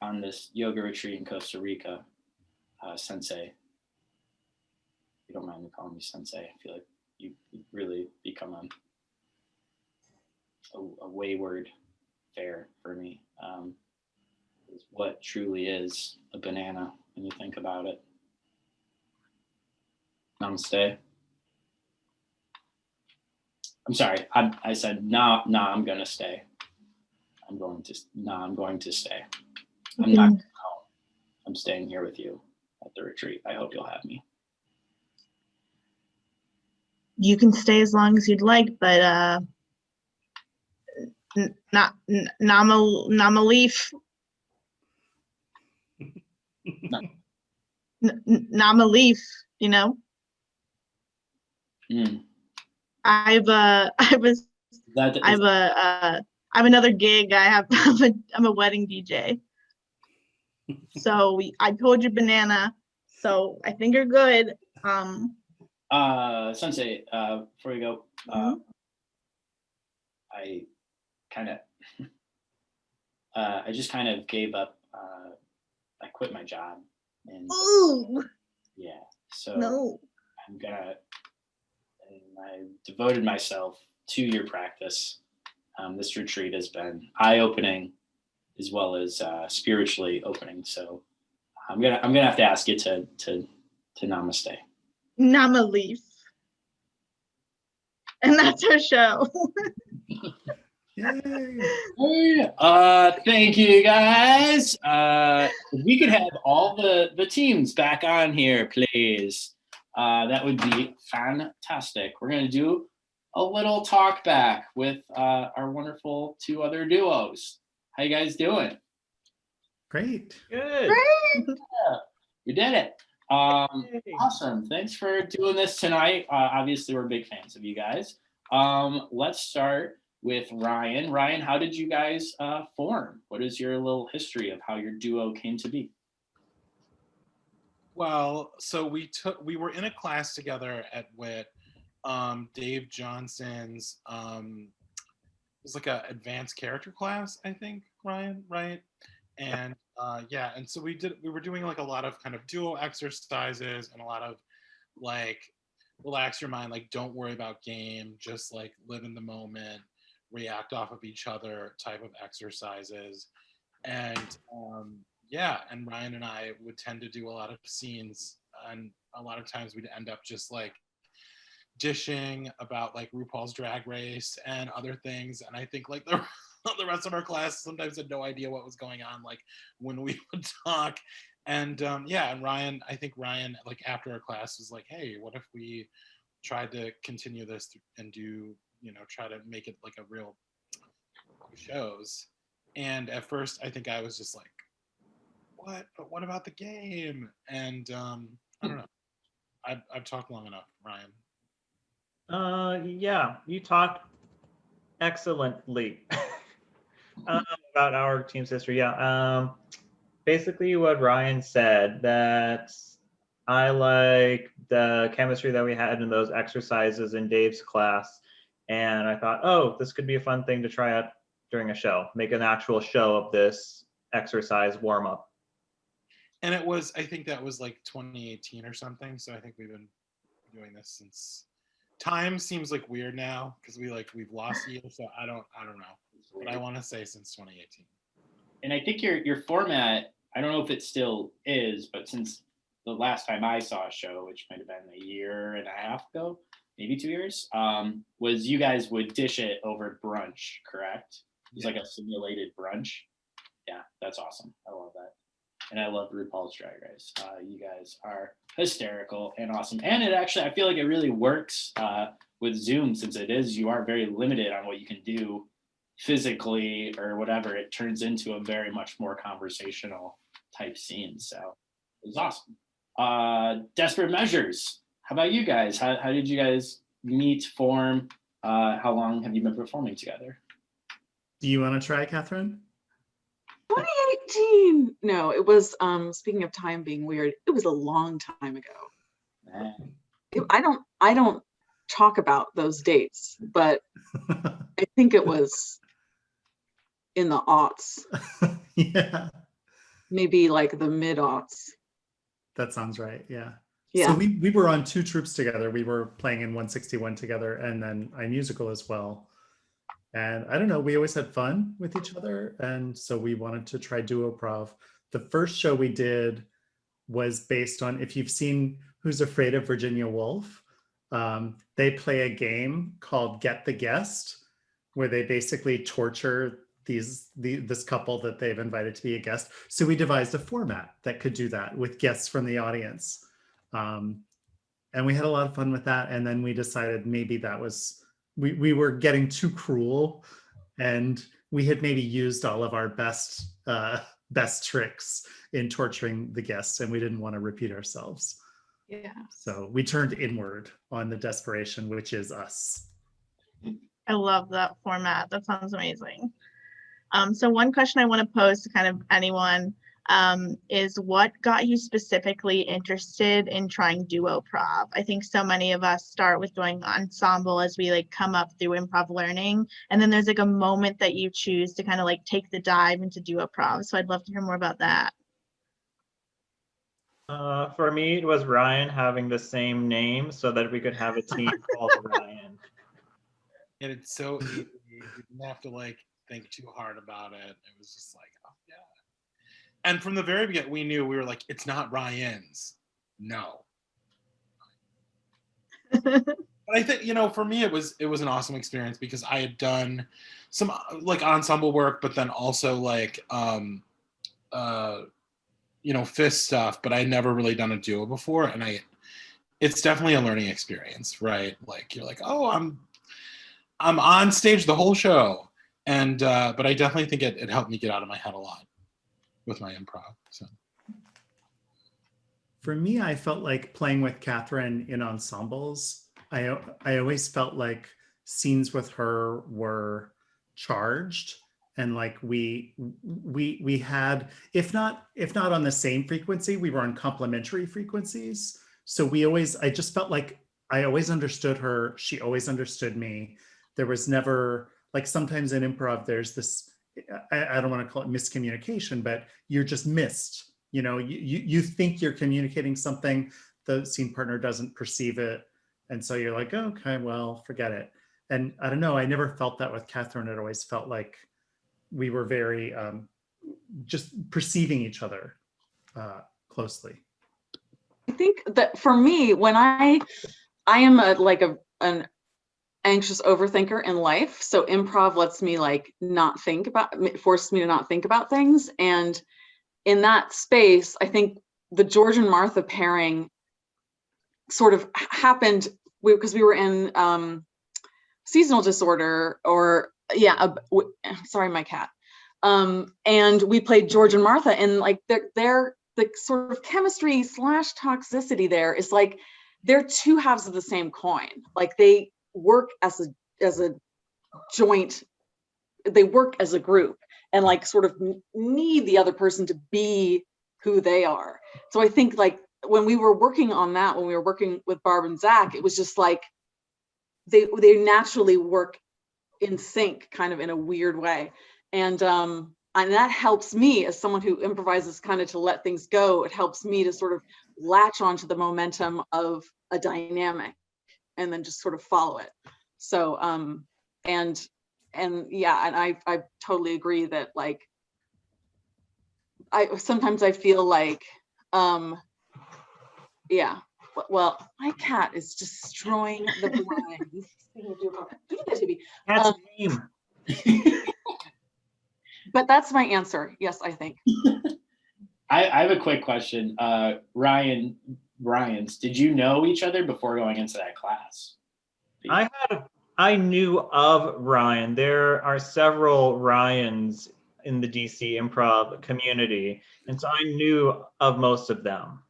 S1: on this yoga retreat in Costa Rica, Sensei. You don't mind me calling me Sensei. I feel like you really become a wayward fare for me. Is what truly is a banana when you think about it. Namaste. I'm sorry. I said no. I'm gonna stay. I'm going to stay. I'm not going home. I'm staying here with you at the retreat. I hope you'll have me.
S2: You can stay as long as you'd like, but Nama leaf. Nama leaf, you know. I have another gig. I'm a wedding DJ. So I told you banana. So I think you're good.
S1: Sensei, before you go, I just kind of gave up. I quit my job, and yeah, so
S2: No.
S1: I devoted myself to your practice. This retreat has been eye-opening as well as spiritually opening. So I'm gonna have to ask you to namaste.
S2: Nama leaf. And that's our show.
S5: Yay.
S1: Thank you guys. We could have all the teams back on here, please. That would be fantastic. We're gonna do a little talk back with our wonderful two other duos. How you guys doing?
S5: Great.
S3: Good.
S1: Yeah, we did it. Awesome. Thanks for doing this tonight. Obviously, we're big fans of you guys. Let's start with Ryan. Ryan, how did you guys form? What is your little history of how your duo came to be?
S4: Well, so we were in a class together at WIT Dave Johnson's it was like a advanced character class, I think, Ryan, right? And yeah, and so we were doing like a lot of kind of duo exercises and a lot of like relax your mind, like don't worry about game, just like live in the moment, react off of each other type of exercises. And yeah, and Ryan and I would tend to do a lot of scenes, and a lot of times we'd end up just like dishing about like RuPaul's Drag Race and other things. And I think like the rest of our class sometimes had no idea what was going on, like when we would talk. And yeah, and Ryan, I think Ryan, like after our class was like, hey, what if we tried to continue this and do, you know, try to make it like a real shows. And at first I think I was just like, what? But what about the game? And I don't know. I've talked long enough, Ryan.
S3: Yeah, you talked excellently about our team's history. Yeah. Basically what Ryan said, that I like the chemistry that we had in those exercises in Dave's class. And I thought, oh, this could be a fun thing to try out during a show, make an actual show of this exercise warm up.
S4: And it was, I think that was like 2018 or something. So I think we've been doing this since. Time seems like weird now because we've lost a year, so I don't know, but I want to say since 2018.
S1: And I think your format, I don't know if it still is, but since the last time I saw a show, which might have been a year and a half ago, maybe 2 years, was you guys would dish it over brunch, correct? It was like a simulated brunch. Yeah, that's awesome. I love that. And I love RuPaul's Drag Race. You guys are hysterical and awesome. And it actually, I feel like it really works with Zoom, since you are very limited on what you can do physically or whatever. It turns into a very much more conversational type scene. So it was awesome. Desperate Measures. How about you guys? How did you guys meet, form? How long have you been performing together?
S5: Do you want to try, Catherine?
S6: 2018. No, it was, speaking of time being weird, it was a long time ago. I don't talk about those dates, but I think it was in the aughts.
S5: Yeah.
S6: Maybe like the mid-aughts.
S5: That sounds right. Yeah.
S6: Yeah.
S5: So we were on 2 troupes together. We were playing in 161 together, and then iMusical as well. And I don't know, we always had fun with each other. And so we wanted to try DUOKAY. The first show we did was based on, if you've seen Who's Afraid of Virginia Woolf, they play a game called Get the Guest, where they basically torture this couple that they've invited to be a guest. So we devised a format that could do that with guests from the audience. And we had a lot of fun with that. And then we decided maybe that was, we were getting too cruel, and we had maybe used all of our best tricks in torturing the guests, and we didn't want to repeat ourselves.
S6: Yeah.
S5: So we turned inward on the desperation, which is us.
S2: I love that format. That sounds amazing. So one question I want to pose to kind of anyone is, what got you specifically interested in trying DUOKAY? I think so many of us start with doing ensemble as we like come up through improv learning, and then there's like a moment that you choose to kind of like take the dive into DUOKAY. So I'd love to hear more about that.
S3: For me, it was Ryan having the same name so that we could have a team called Ryan.
S4: And it's so easy. You didn't have to like think too hard about it. It was just like, oh yeah. And from the very beginning, we knew, we were like, it's not Ryan's. No. But I think, you know, for me, it was an awesome experience because I had done some like ensemble work, but then also like, you know, fist stuff, but I had never really done a duo before. And it's definitely a learning experience, right? Like you're like, oh, I'm on stage the whole show. And, but I definitely think it helped me get out of my head a lot with my improv. So
S5: for me, I felt like playing with Catherine in ensembles. I always felt like scenes with her were charged, and like we had, if not on the same frequency, we were on complementary frequencies. So I just felt like I always understood her. She always understood me. There was never, like, sometimes in improv, there's this, I don't want to call it miscommunication, but you're just missed. You know, you think you're communicating something, the scene partner doesn't perceive it. And so you're like, oh, okay, well, forget it. And I don't know, I never felt that with Catherine. It always felt like we were very just perceiving each other closely.
S6: I think that for me, when I am an anxious overthinker in life, so improv lets me like not think about, forces me to not think about things. And in that space, I think the George and Martha pairing sort of happened because we were in seasonal disorder, or sorry, my cat. And we played George and Martha, and like their the sort of chemistry / toxicity there is like they're two halves of the same coin. Like they work as a joint, they work as a group, and like sort of need the other person to be who they are. So I think like when we were working on that, when we were working with Barb and Zach, it was just like they naturally work in sync, kind of in a weird way. And that helps me as someone who improvises kind of to let things go. It helps me to sort of latch onto the momentum of a dynamic and then just sort of follow it. So, and I totally agree that like, sometimes I feel like, yeah, well, my cat is destroying the blind. Do that to me.
S3: Cat's name.
S6: But that's my answer. Yes, I think.
S1: I have a quick question. Ryans, did you know each other before going into that class?
S3: I knew of Ryan. There are several Ryans in the DC improv community, and so I knew of most of them.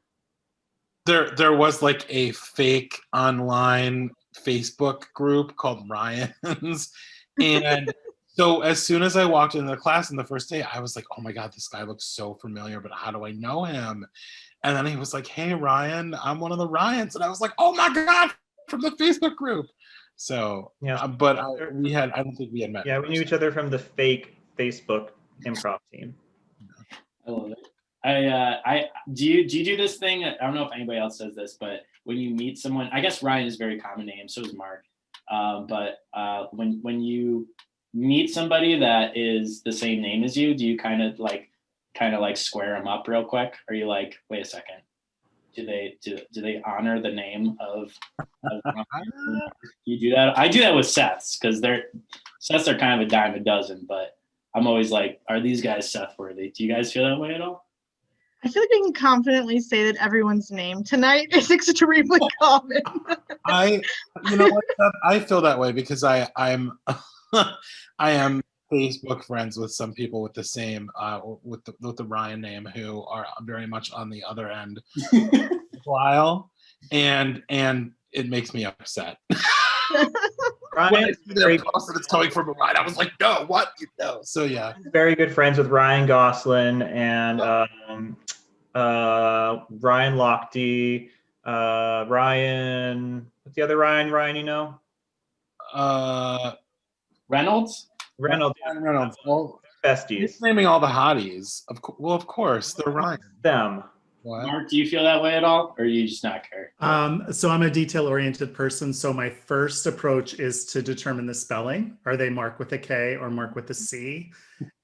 S4: There was like a fake online Facebook group called Ryan's, and so as soon as I walked into the class in the first day, I was like, oh my God, this guy looks so familiar, but how do I know him? And then he was like, hey, Ryan, I'm one of the Ryans. And I was like, oh my God, from the Facebook group. So,
S3: Yeah,
S4: but I don't think we had met.
S3: Yeah, we knew each other from the fake Facebook improv team.
S1: I love it. Do you do this thing? I don't know if anybody else does this, but when you meet someone, I guess Ryan is a very common name, so is Mark. But when you meet somebody that is the same name as you, do you kind of like square them up real quick? Are you like, wait a second, do they honor the name of you do that? I do that with Seth's, because Seth's are kind of a dime a dozen, but I'm always like, are these guys Seth worthy? Do you guys feel that way at all?
S2: I feel like we can confidently say that everyone's name tonight is extremely common.
S4: You know what? I feel that way because I am Facebook friends with some people with the same with the Ryan name who are very much on the other end of the aisle, and it makes me upset. Ryan, very close and it's coming from a Ryan. I was like, no, what? No. So yeah.
S3: Very good friends with Ryan Gosselin and Ryan Lochte, Ryan. What's the other Ryan? Ryan, you know?
S1: Reynolds.
S4: Reynolds. Well,
S3: besties.
S4: He's naming all the hotties. Of course, they're Ryan.
S3: Them.
S1: What? Mark, do you feel that way at all, or you just not care?
S5: So I'm a detail-oriented person. So my first approach is to determine the spelling. Are they Mark with a K or Mark with a C?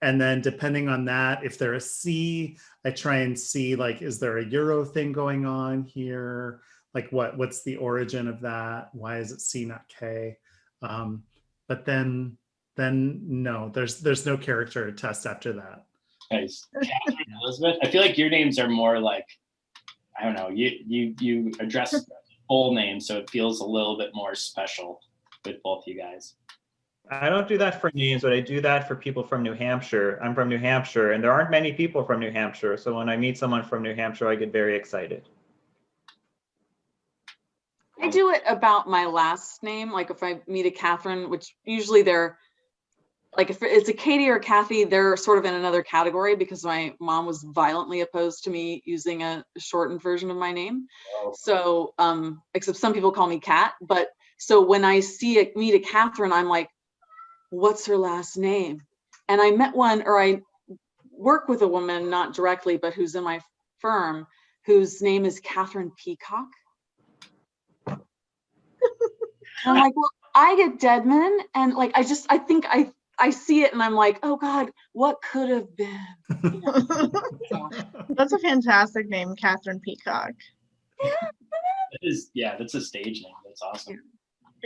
S5: And then depending on that, if they're a C, I try and see like, is there a Euro thing going on here? Like what's the origin of that? Why is it C, not K? But then no, there's no character test after that.
S1: Nice. Catherine, Elizabeth, I feel like your names are more like, I don't know, you address full names, so it feels a little bit more special with both you guys.
S3: I don't do that for names, but I do that for people from New Hampshire. I'm from New Hampshire, and there aren't many people from New Hampshire, so when I meet someone from New Hampshire, I get very excited.
S6: I do it about my last name. Like if I meet a Catherine, which usually they're like if it's a Katie or Kathy, they're sort of in another category because my mom was violently opposed to me using a shortened version of my name. So, except some people call me Kat, but so when I meet a Catherine, I'm like, what's her last name? And I work with a woman, not directly, but who's in my firm, whose name is Catherine Peacock. And I'm like, well, I get Deadman, and like I think I see it and I'm like, oh God, what could have been?
S2: That's a fantastic name, Catherine Peacock.
S1: That's a stage name. That's awesome.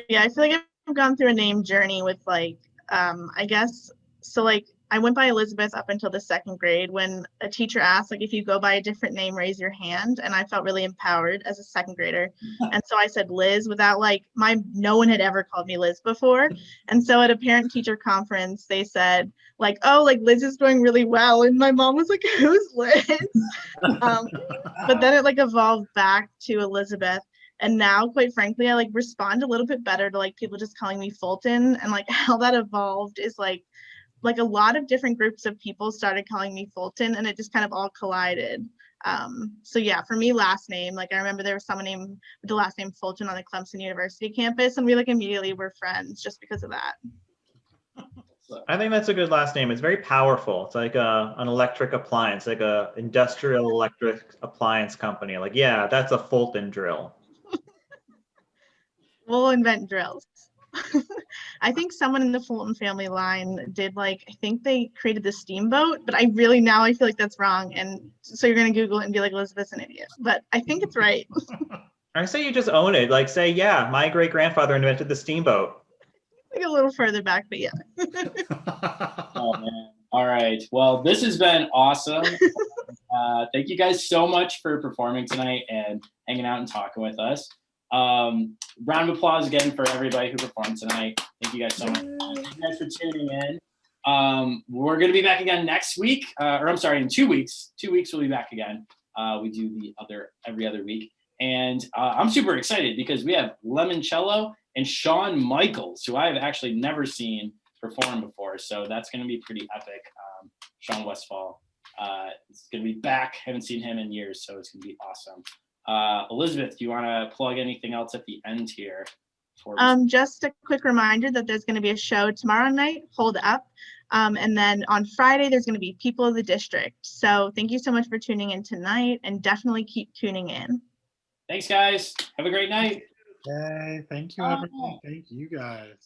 S2: Yeah, I feel like I've gone through a name journey with like, I guess, so like I went by Elizabeth up until the 2nd grade when a teacher asked, like, if you go by a different name, raise your hand. And I felt really empowered as a 2nd grader. And so I said Liz without no one had ever called me Liz before. And so at a parent teacher conference, they said like, oh, like Liz is doing really well. And my mom was like, who's Liz? But then it like evolved back to Elizabeth. And now, quite frankly, I like respond a little bit better to like people just calling me Fulton. And like how that evolved is like a lot of different groups of people started calling me Fulton, and it just kind of all collided. So yeah, for me, last name, like I remember there was someone named with the last name Fulton on the Clemson University campus, and we like immediately were friends just because of that.
S3: I think that's a good last name. It's very powerful. It's like an electric appliance, like a industrial electric appliance company. Like, yeah, that's a Fulton drill.
S2: We'll invent drills. I think someone in the Fulton family line did I think they created the steamboat, but I feel like that's wrong. And so you're going to Google it and be like, Elizabeth's an idiot, but I think it's right.
S3: I say you just own it. Like say, yeah, my great grandfather invented the steamboat.
S2: Like a little further back, but yeah.
S1: Oh man. All right. Well, this has been awesome. Thank you guys so much for performing tonight and hanging out and talking with us. Round of applause again for everybody who performed tonight. Thank you guys so much. Thank you guys for tuning in. We're going to be back again next week, in 2 weeks. 2 weeks we'll be back again. We do every other week. And I'm super excited because we have Lemoncello and Shawn Michaels, who I've actually never seen perform before. So that's going to be pretty epic. Sean Westfall is going to be back. Haven't seen him in years, so it's going to be awesome. Elizabeth, do you want to plug anything else at the end here?
S2: Just a quick reminder that there's going to be a show tomorrow night, Hold Up. And then on Friday, there's going to be People of the District. So thank you so much for tuning in tonight, and definitely keep tuning in.
S1: Thanks, guys. Have a great night.
S4: Yay. Thank you, everybody. Thank you, guys.